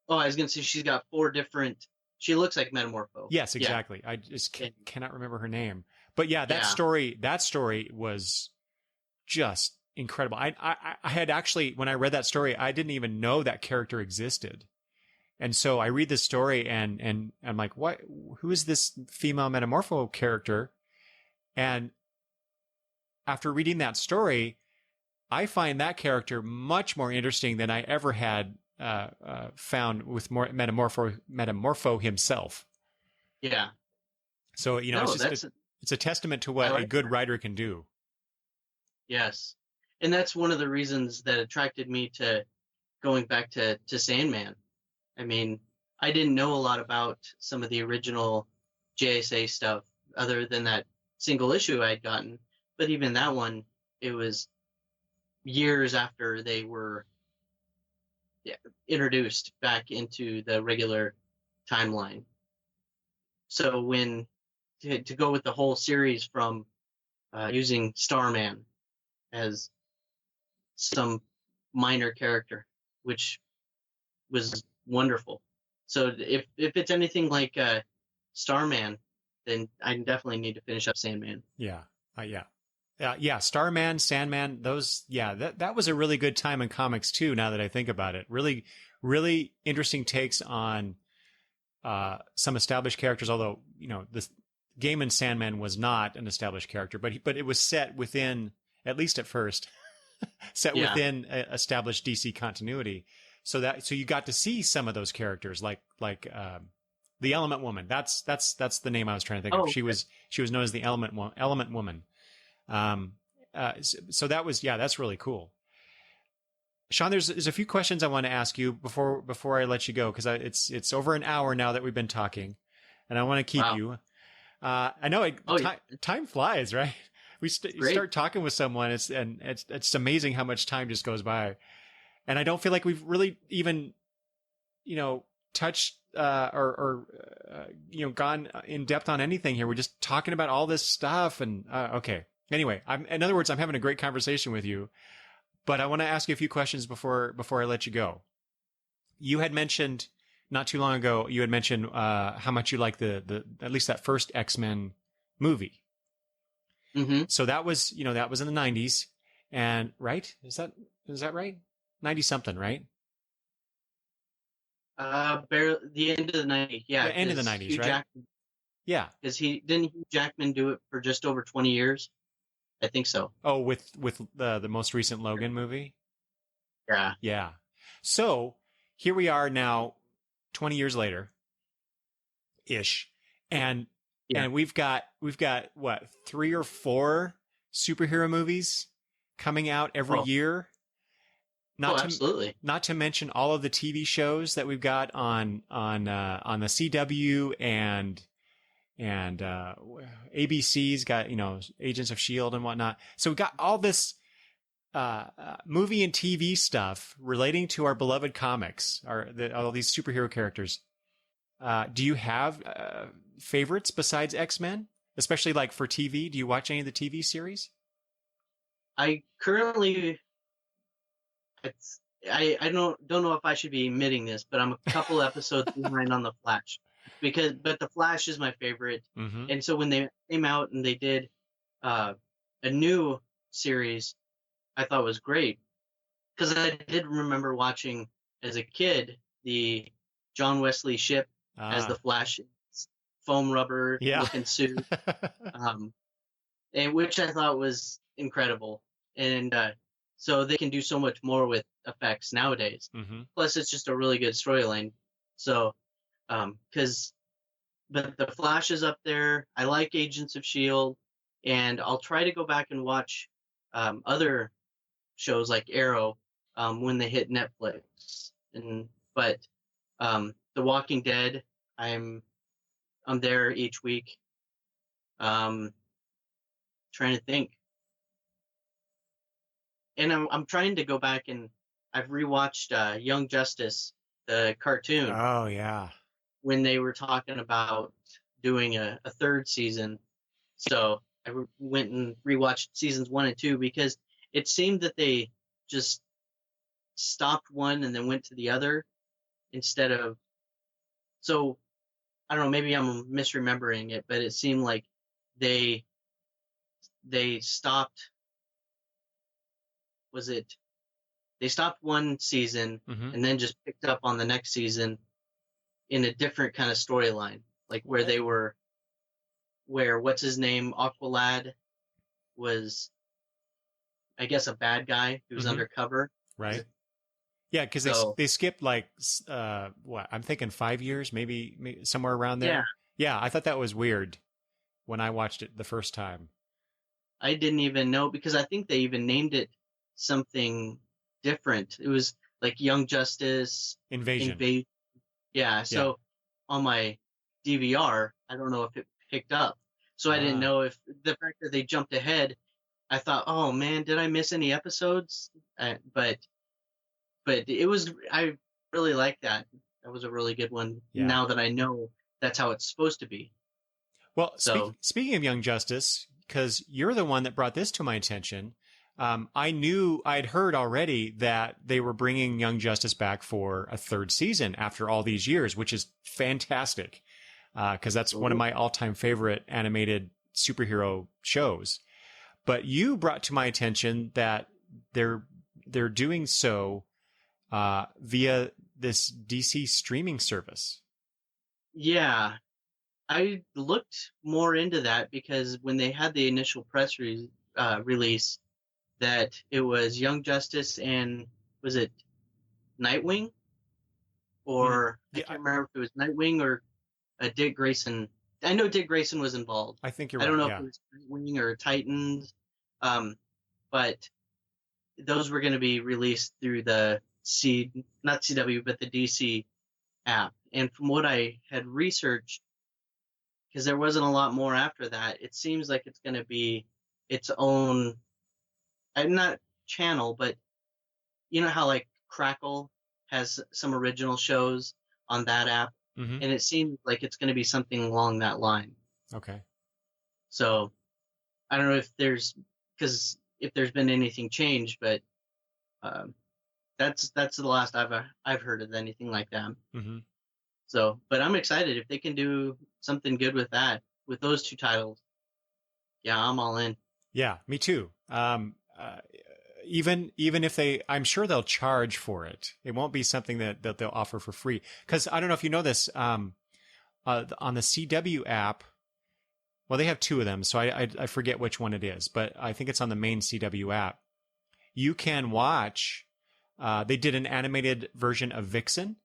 Oh, I was gonna say she's got four different. She looks like Metamorpho. Yes, exactly. I just cannot remember her name. But yeah, that story was just incredible. I had actually, when I read that story, I didn't even know that character existed. And so I read this story and I'm like, what, who is this female Metamorpho character? And after reading that story, I find that character much more interesting than I ever had found with Metamorpho himself. Yeah. So, it's a testament to what a good writer can do. Yes. And that's one of the reasons that attracted me to going back to Sandman. I mean, I didn't know a lot about some of the original JSA stuff other than that single issue I had gotten. But even that one, it was years after they were introduced back into the regular timeline. So when to go with the whole series from using Starman as some minor character, which was wonderful. So if it's anything like Starman, then I definitely need to finish up Sandman. Yeah. Starman, Sandman, those, that was a really good time in comics too, now that I think about it. Really, really interesting takes on some established characters, although, the Gaiman Sandman was not an established character, but it was set within, at least at first, within established DC continuity. So you got to see some of those characters, like the Element Woman. That's the name I was trying to think of. She was known as the Element Woman. So that was, that's really cool. Sean, there's a few questions I want to ask you before I let you go, because it's over an hour now that we've been talking, and I want to keep you. I know time flies, right? You start talking with someone, it's amazing how much time just goes by, and I don't feel like we've really even, touched or gone in depth on anything here. We're just talking about all this stuff, and okay. Anyway, in other words, I'm having a great conversation with you, but I want to ask you a few questions before I let you go. You had mentioned not too long ago, how much you like the at least that first X-Men movie. Mm-hmm. So that was in the 90s, and right? Is that right? 90 something, right? Barely the end of the 90s. Yeah, the end of the 90s, Hugh right? Jackman, yeah. Because Hugh Jackman do it for just over 20 years? I think so. Oh, with the most recent Logan movie? Yeah. Yeah. So here we are now, 20 years later, ish, and we've got what, 3 or 4 superhero movies coming out every year. Absolutely. Not to mention all of the TV shows that we've got on the CW and ABC's got, Agents of S.H.I.E.L.D. and whatnot. So we've got all this movie and TV stuff relating to our beloved comics, all these superhero characters. Do you have favorites besides X-Men, especially like for TV? Do you watch any of the TV series? I currently, I don't know if I should be admitting this, but I'm a couple episodes behind on The Flash, but The Flash is my favorite. Mm-hmm. And so when they came out and they did a new series, I thought was great, because I did remember watching as a kid the John Wesley Shipp as the Flash foam rubber looking suit, and which I thought was incredible. And so they can do so much more with effects nowadays. Mm-hmm. Plus, it's just a really good storyline. So, but the Flash is up there. I like Agents of S.H.I.E.L.D., and I'll try to go back and watch other shows like Arrow when they hit Netflix. But The Walking Dead, I'm there each week. Trying to think. And I'm trying to go back and I've rewatched Young Justice, the cartoon, Oh yeah. when they were talking about doing a third season. So I went and rewatched seasons 1 and 2 because it seemed that they just stopped one and then went to the other instead of. So I don't know, maybe I'm misremembering it, but it seemed like they stopped. Was it they stopped one season Mm-hmm. and then just picked up on the next season in a different kind of storyline, like where what's his name, Aqualad was, I guess, a bad guy who was Mm-hmm. undercover. Right. Yeah, because So they skipped like what I'm thinking 5 years, maybe somewhere around yeah, there. Yeah, I thought that was weird when I watched it the first time. I didn't even know because I think they even named it something different. It was like Young Justice Invasion. Invade. Yeah, Yeah. so on my DVR, I don't know if it picked up. So I didn't Ah. know if the fact that they jumped ahead, I thought, oh man, did I miss any episodes? But it was, I really like that. That was a really good one. Yeah. Now that I know that's how it's supposed to be. Well, So speaking of Young Justice, because you're the one that brought this to my attention, I'd heard already that they were bringing Young Justice back for a third season after all these years, which is fantastic. Because that's one of my all-time favorite animated superhero shows. But you brought to my attention that they're doing so via this DC streaming service. yeah, I looked more into that because when they had the initial release, that it was Young Justice and was it Nightwing, Mm, or I yeah, can't remember if it was Nightwing or Dick Grayson. I know Dick Grayson was involved. I think you're I don't right. know if Yeah. it was Nightwing or Titans, but those were going to be released through the not CW, but the DC app. And from what I had researched, because there wasn't a lot more after that, it seems like it's going to be its own, not channel, but you know how like Crackle has some original shows on that app, Mm-hmm. and it seems like it's going to be something along that line. Okay. So I don't know if there's been anything changed, but um, that's the last I've heard of anything like that. Mm-hmm. So, but I'm excited if they can do something good with that, with those two titles. Yeah, I'm all in. Yeah, me too. Even if I'm sure they'll charge for it. It won't be something that they'll offer for free. Because I don't know if you know this. On the CW app, well, they have two of them, so I forget which one it is, but I think it's on the main CW app. You can watch. They did an animated version of Vixen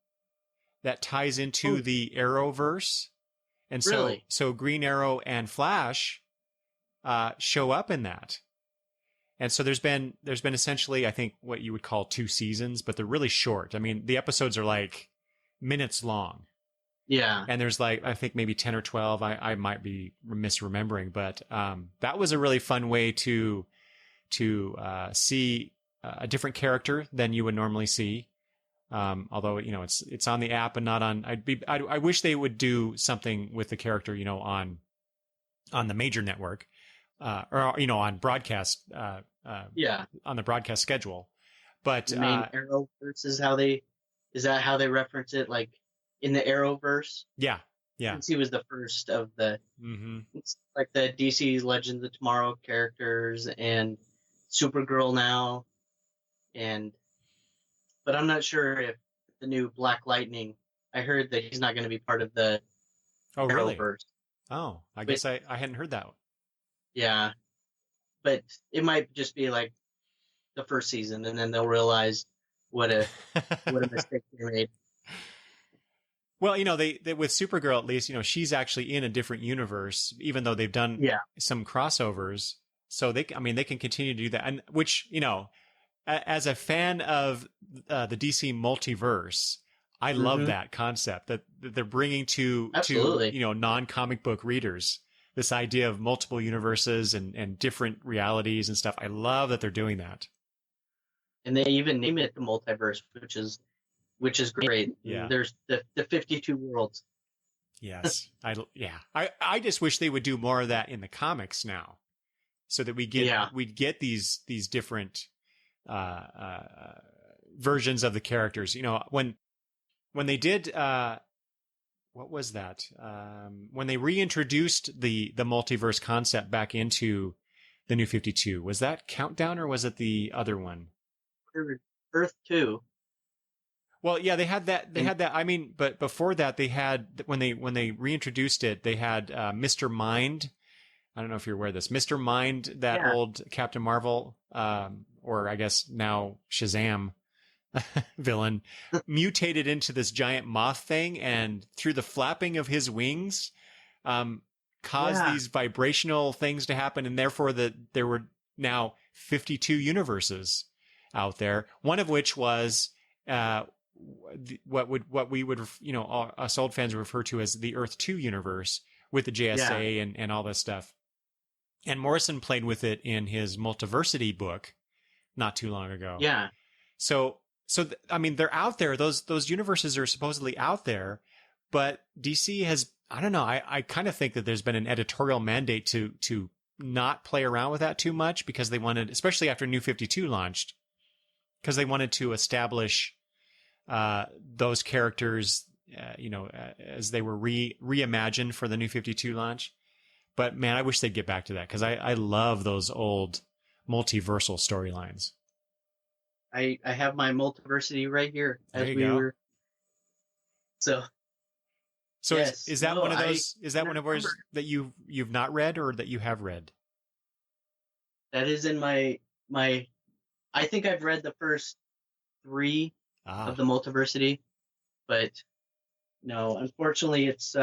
that ties into the Arrowverse, and Really? so Green Arrow and Flash show up in that. And so there's been essentially, I think, what you would call 2 seasons, but they're really short. I mean, the episodes are like minutes long. Yeah. And there's like, I think maybe 10 or 12. I might be misremembering, but that was a really fun way to see a different character than you would normally see. Although, it's on the app and not on, I wish they would do something with the character, on the major network, or, on broadcast, Yeah. on the broadcast schedule. But, The main Arrowverse is that how they reference it? Like in the Arrowverse? yeah. Since he was the first of the, Mm-hmm. it's like the DC Legends of Tomorrow characters and Supergirl now. But I'm not sure if the new Black Lightning, I heard that he's not going to be part of the Oh, really? Arrowverse. Oh, I guess I hadn't heard that. Yeah. But it might just be like the first season, and then they'll realize what a mistake they made. Well, they with Supergirl, at least, she's actually in a different universe, even though they've done some crossovers. So they can continue to do that. And which, as a fan of the DC multiverse, I love that concept that they're bringing to non-comic book readers, this idea of multiple universes and different realities and stuff. I love that they're doing that. and they even name it the multiverse, which is great. Yeah. There's the 52 worlds. Yes. I just wish they would do more of that in the comics now, so that we'd get these different versions of the characters. You know, when they did what was that? When they reintroduced the multiverse concept back into the New 52, was that Countdown or was it the other one? Earth 2. Well, yeah, they had that. I mean, but before that, they had when they reintroduced it, they had Mr. Mind. I don't know if you're aware of this. Mr. Mind, that old Captain Marvel, or I guess now Shazam villain, mutated into this giant moth thing, and through the flapping of his wings, caused these vibrational things to happen, and therefore there were now 52 universes out there. One of which was what we would, you know, us old fans refer to as the Earth 2 universe, with the JSA and all this stuff. And Morrison played with it in his Multiversity book not too long ago. Yeah. So I mean, they're out there. Those universes are supposedly out there, but DC has, I don't know. I kind of think that there's been an editorial mandate to not play around with that too much, because they wanted, especially after New 52 launched, because they wanted to establish those characters, you know, as they were reimagined for the New 52 launch. But man, I wish they'd get back to that, because I love those old multiversal storylines. I have my Multiversity right here as we were. So yes. is that one of those? Is that one of yours that you've not read, or that you have read? That is in my. I think I've read the first 3 of the Multiversity, but no, unfortunately, it's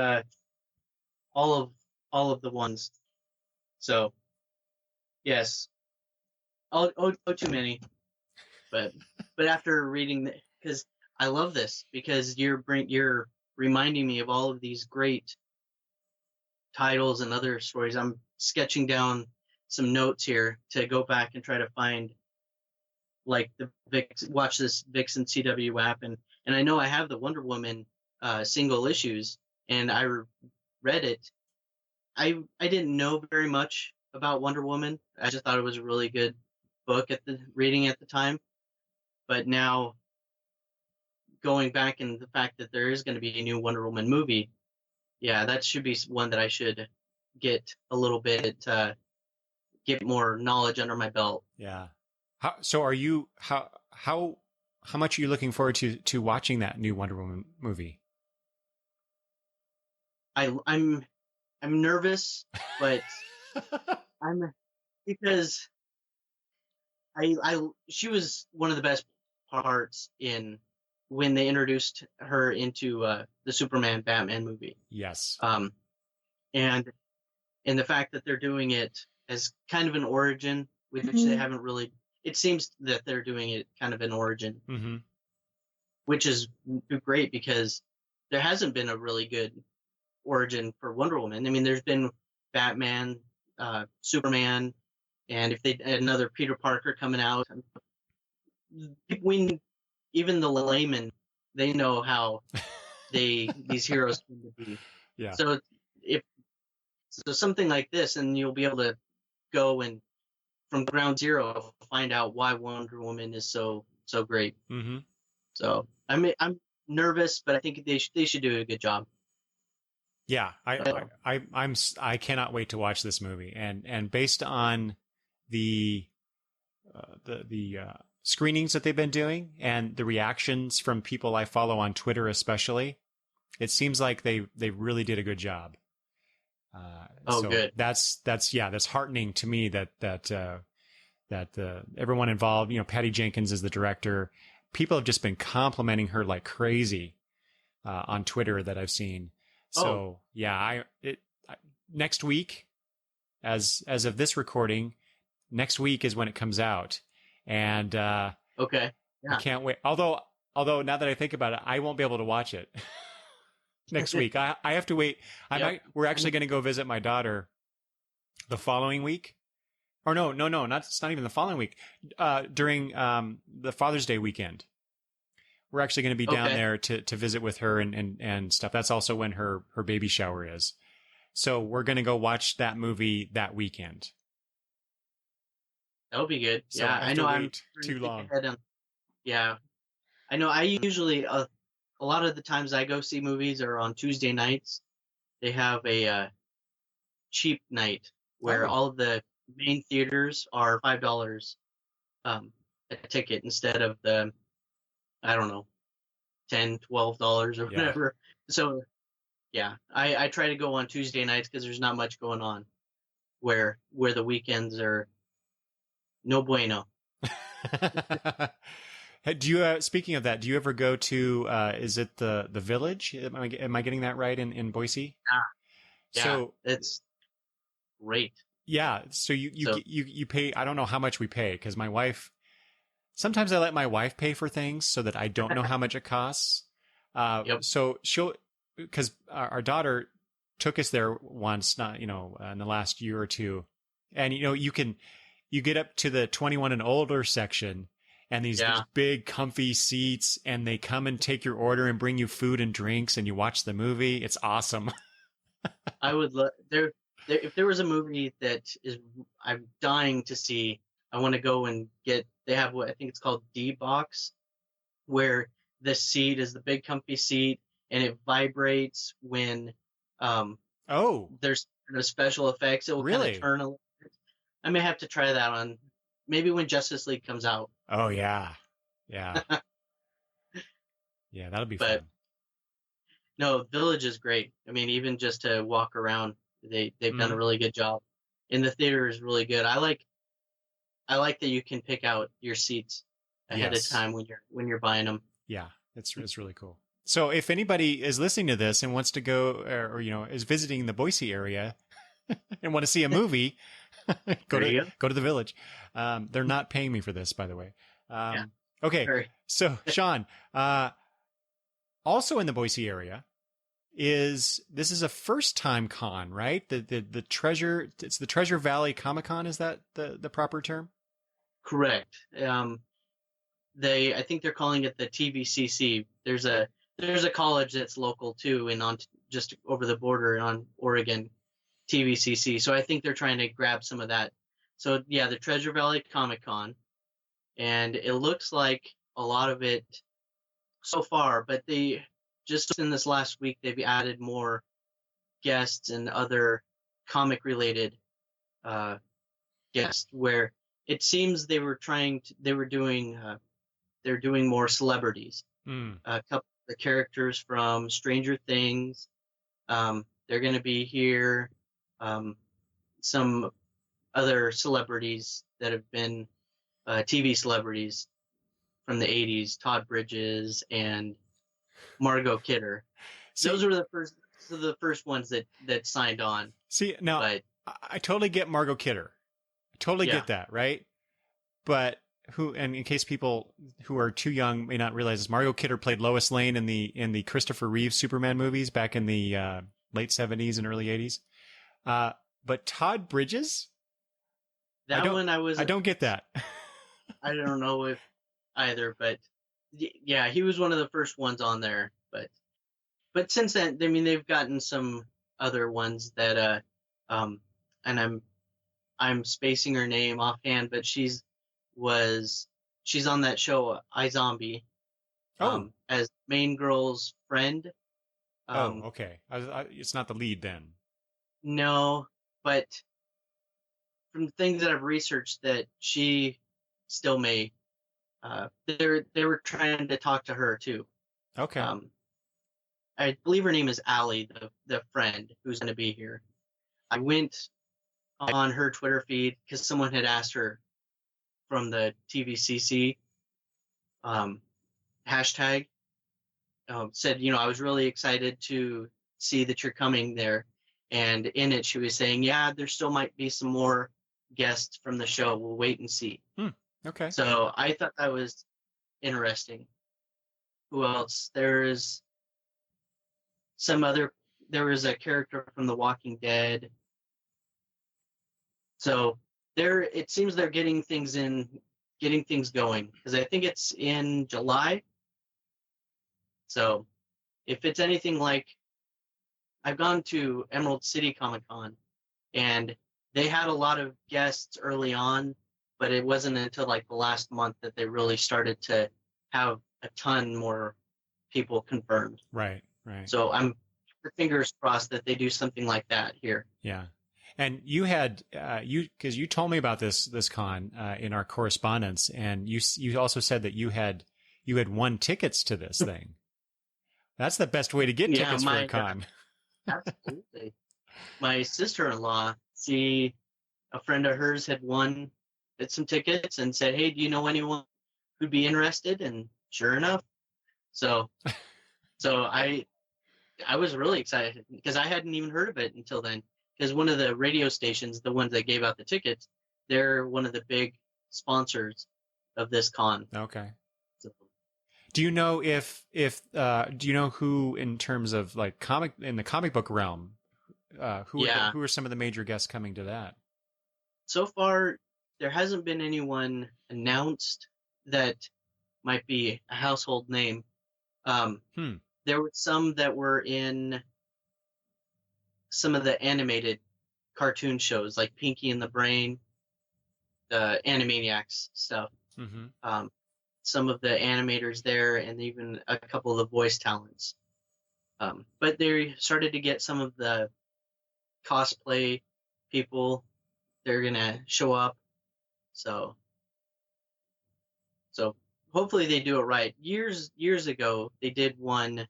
all of the ones. So yes, too many. But after reading because I love this, because you're reminding me of all of these great titles and other stories. I'm sketching down some notes here to go back and try to find, like, watch this Vixen CW app, and I know I have the Wonder Woman single issues, and I read it. I didn't know very much about Wonder Woman. I just thought it was a really good book reading at the time. But now, going back, and the fact that there is going to be a new Wonder Woman movie, yeah, that should be one that I should get a little bit, get more knowledge under my belt. Yeah. How much are you looking forward to watching that new Wonder Woman movie? I'm nervous, but because she was one of the best parts in when they introduced her into the Superman Batman movie. Yes. And the fact that they're doing it as kind of an origin, which they haven't really. It seems that they're doing it kind of an origin, which is great, because there hasn't been a really good origin for Wonder Woman. I mean, there's been Batman, Superman, and if they had another Peter Parker coming out, even the layman, they know how these heroes tend to be. Yeah. So something like this, and you'll be able to go and from ground zero find out why Wonder Woman is so great. Mm-hmm. So I'm nervous, but I think they should do a good job. Yeah, I cannot wait to watch this movie, and based on the screenings that they've been doing and the reactions from people I follow on Twitter, especially, it seems like they really did a good job. So good. That's heartening to me that everyone involved, you know, Patty Jenkins is the director. People have just been complimenting her like crazy on Twitter that I've seen. So next week, as of this recording, next week is when it comes out, and okay, yeah. I can't wait. Although now that I think about it, I won't be able to watch it next week. I have to wait. We're actually going to go visit my daughter the following week, Or no, no, no, not it's not even the following week. During the Father's Day weekend, we're actually going to be down Okay, there to visit with her and stuff. That's also when her baby shower is. So we're going to go watch that movie that weekend. that would be good. So Yeah, I I have to know I'm wait trying to too think long. ahead on. Yeah, I know. I usually a lot of the times I go see movies are on Tuesday nights. They have a cheap night where Oh, all of the main theaters are $5 um, a ticket instead of the I don't know $10, $12 or yeah. whatever. So yeah, I try to go on Tuesday nights because there's not much going on. Where the weekends are no bueno. Hey, do you speaking of that, do you ever go to is it the Village? Am I getting that right in Boise? Ah, yeah, So it's great. yeah, so So you pay. I don't know how much we pay because my wife. Sometimes I let my wife pay for things so that I don't know how much it costs. yep, So she'll because our daughter took us there once, not in the last year or two, and you get up to the 21 and older section, and these yeah. big comfy seats, and they come and take your order and bring you food and drinks, and you watch the movie. It's awesome. I would love there if there was a movie that is I'm dying to see. I want to go and get. They have what I think it's called D box, where the seat is the big comfy seat and it vibrates when um Oh, there's special effects. It will kind of really? turn a little bit. I may have to try that on maybe when Justice League comes out. Oh yeah, yeah, yeah. That'll be But fun. no, Village is great. I mean, even just to walk around, they've done Hmm. a really good job. And the theater is really good. I like that you can pick out your seats ahead of Yes. time when you're buying them. Yeah, it's really cool. So if anybody is listening to this and wants to go or is visiting the Boise area and want to see a movie, There you go. go to the Village. They're not paying me for this, by the way. Yeah, Okay, very. so Sean, also in the Boise area this is a first time con, right? The treasure it's the Treasure Valley Comic Con. Is that the proper term? Correct. I think they're calling it the TVCC. There's a college that's local too, and on just over the border on Oregon, TVCC. So I think they're trying to grab some of that. So yeah, the Treasure Valley Comic Con, and it looks like a lot of it so far, but they just in this last week they've added more guests and other comic related uh, guests where it seems they're doing more celebrities. Mm. A couple of the characters from Stranger Things. They're going to be here. Some other celebrities that have been TV celebrities from the 80s, Todd Bridges and Margot Kidder. See, Those were the first ones that signed on. now But I totally get Margot Kidder. I totally yeah, get that, right? But and in case people who are too young may not realize this, Margot Kidder played Lois Lane in the Christopher Reeve Superman movies back in the late 70s and early 80s. But Todd Bridges, I that don't one I don't get that. I don't know if either, but yeah, he was one of the first ones on there. But since then, I mean, they've gotten some other ones that um, and I'm spacing her name offhand, but was she's on that show iZombie Oh, as main girl's friend. oh, Um, okay. It's not the lead then. no, but from things that I've researched, that she still may. They were trying to talk to her too. Okay. Um, I believe her name is Allie, the friend who's going to be here. I went on her Twitter feed because someone had asked her from the TVCC um, hashtag. Said, I was really excited to see that you're coming there. And in it, she was saying, yeah, there still might be some more guests from the show. We'll wait and see. Hmm. Okay. So I thought that was interesting. Who else? There was a character from The Walking Dead. So it seems they're getting things going because I think it's in July. So if it's anything like, I've gone to Emerald City Comic Con and they had a lot of guests early on, but it wasn't until like the last month that they really started to have a ton more people confirmed. Right, right. So I'm fingers crossed that they do something like that here. Yeah. And you had because you told me about this con in our correspondence, and you also said that you had won tickets to this thing. That's the best way to get tickets for a con. Absolutely. My sister-in-law, a friend of hers had won some tickets and said, "Hey, do you know anyone who'd be interested?" And sure enough, so I was really excited because I hadn't even heard of it until then. Because one of the radio stations, the ones that gave out the tickets, they're one of the big sponsors of this con. Okay. So, do you know do you know who, in terms of like in the comic book realm, who are some of the major guests coming to that? So far, there hasn't been anyone announced that might be a household name. There were some that were in some of the animated cartoon shows, like Pinky and the Brain, the Animaniacs stuff. Mm-hmm. Some of the animators there, and even a couple of the voice talents. But they started to get some of the cosplay people. They're gonna show up. So hopefully they do it right. Years ago, they did one,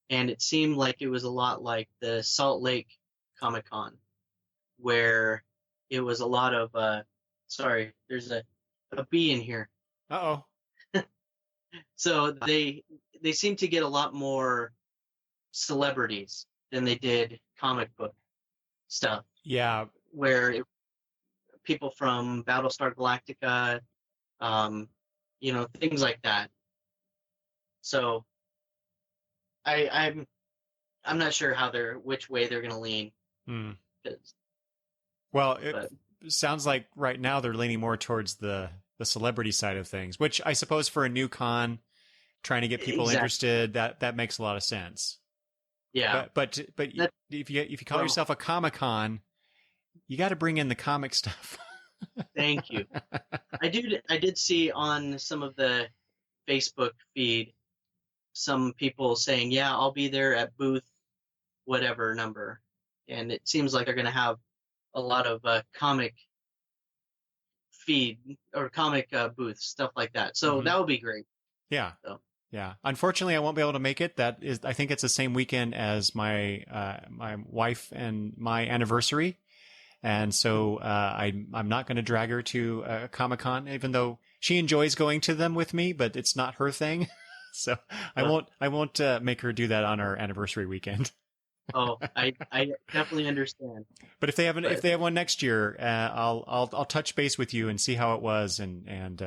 and it seemed like it was a lot like the Salt Lake Comic Con, where it was a lot of sorry, there's a bee in here. Uh-oh. So they seem to get a lot more celebrities than they did comic book stuff. Yeah. Where people from Battlestar Galactica, things like that. So I'm not sure which way they're going to lean. Well, it sounds like right now they're leaning more towards the celebrity side of things, which I suppose for a new con, trying to get people interested, that makes a lot of sense. Yeah. But if you call yourself a Comic-Con, you got to bring in the comic stuff. Thank you. I did see on some of the Facebook feed some people saying, "Yeah, I'll be there at booth whatever number," and it seems like they're going to have a lot of comic feed or comic booths, stuff like that. So that would be great. Yeah. So. Yeah. Unfortunately, I won't be able to make it. I think it's the same weekend as my wife and my anniversary. And so I'm not going to drag her to Comic-Con, even though she enjoys going to them with me, but it's not her thing. So I won't make her do that on our anniversary weekend. Oh, I definitely understand. But if they have one next year, I'll touch base with you and see how it was, and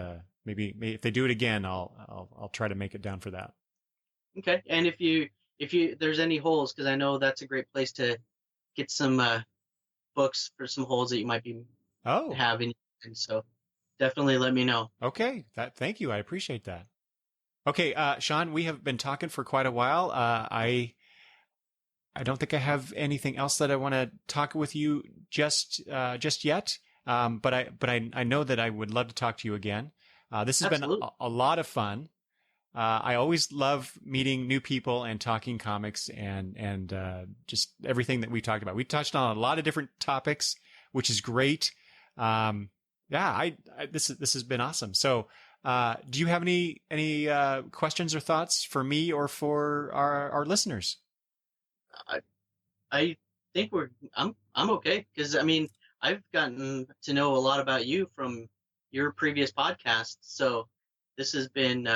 maybe if they do it again, I'll try to make it down for that. Okay, and if there's any holes, because I know that's a great place to get some books for some holes that you might be having, and so definitely let me know. Okay, thank you, I appreciate that. Okay, Sean, we have been talking for quite a while. I don't think I have anything else that I want to talk with you just yet. But I know that I would love to talk to you again. This has been a lot of fun. I always love meeting new people and talking comics and just everything that we talked about. We touched on a lot of different topics, which is great. This has been awesome. So, do you have any questions or thoughts for me or for our listeners? I think I'm okay, because I mean, I've gotten to know a lot about you from your previous podcasts, so this has been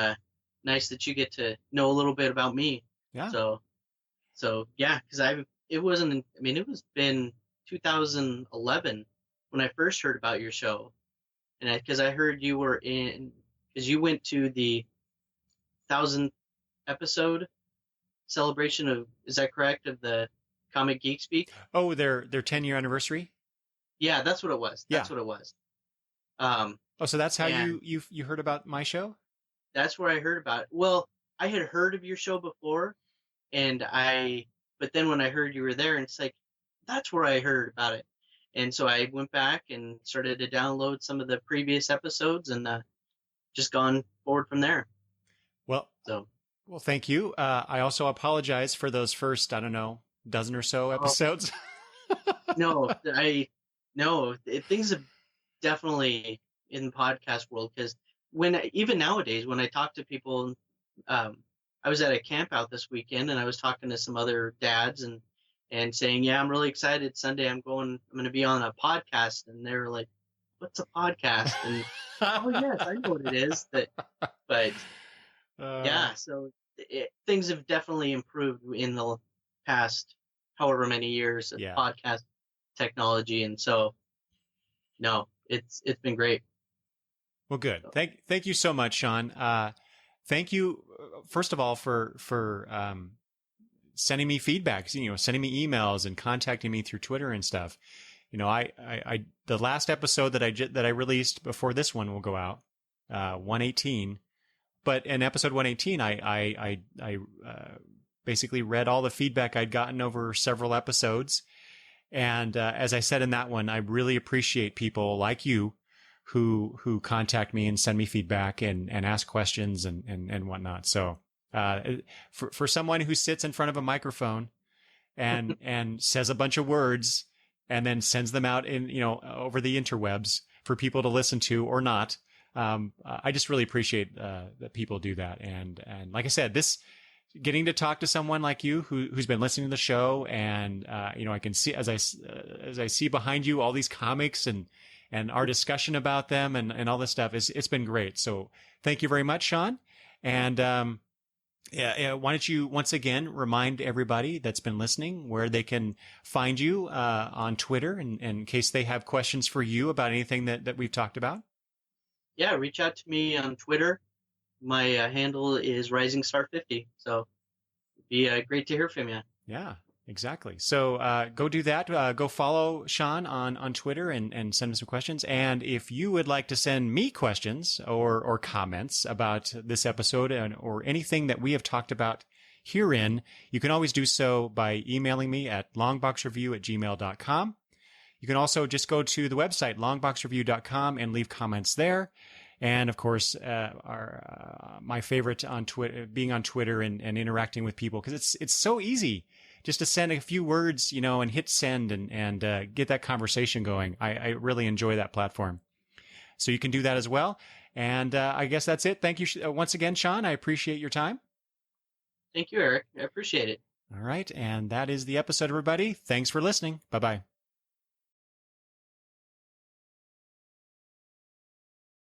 nice that you get to know a little bit about me. Yeah. So yeah, because it was been 2011 when I first heard about your show, and because I heard you were because you went to the 1000th episode celebration of, is that correct, of the Comic Geek Speak? Oh, their 10-year anniversary? Yeah, that's what it was. Yeah. That's what it was. Um, Oh, so that's how and you heard about my show? that's where I heard about it. Well, I had heard of your show before, but then when I heard you were there, and it's like, that's where I heard about it. And so I went back and started to download some of the previous episodes, and just gone forward from there. Well, So, well, thank you. I also apologize for those first, I don't know, dozen or so oh, episodes. no, things have definitely in the podcast world, because even nowadays when I talk to people, I was at a camp out this weekend, and I was talking to some other dads and saying, yeah, I'm really excited. Sunday I'm going to be on a podcast, and they were like, what's a podcast? And oh yes, I know what it is. But yeah, so things have definitely improved in the past however many years of Yeah. podcast technology, and so no, it's been great. Well, good. So, Thank you so much, Sean. Thank you, first of all, for sending me feedback, sending me emails and contacting me through Twitter and stuff. I the last episode that I released before this one will go out, 118. But in episode 118, I basically read all the feedback I'd gotten over several episodes. And as I said in that one, I really appreciate people like you who contact me and send me feedback and ask questions and whatnot. So for someone who sits in front of a microphone and says a bunch of words and then sends them out over the interwebs for people to listen to or not, I just really appreciate that people do that. And like I said, getting to talk to someone like you who's been listening to the show, and I can see as I see behind you all these comics and our discussion about them and all this stuff, it's been great. So thank you very much, Sean. And why don't you once again remind everybody that's been listening where they can find you on Twitter, in case they have questions for you about anything that we've talked about. Yeah, reach out to me on Twitter. My handle is RisingStar50. So it'd be great to hear from you. Yeah, exactly. So go do that. Go follow Sean on Twitter and send him some questions. And if you would like to send me questions or comments about this episode or anything that we have talked about herein, you can always do so by emailing me at longboxreview@gmail.com. You can also just go to the website, longboxreview.com, and leave comments there. And of course, my favorite on Twitter, being on Twitter and interacting with people, because it's so easy just to send a few words, and hit send and get that conversation going. I really enjoy that platform. So you can do that as well. And I guess that's it. Thank you once again, Sean. I appreciate your time. Thank you, Eric. I appreciate it. All right. And that is the episode, everybody. Thanks for listening. Bye-bye.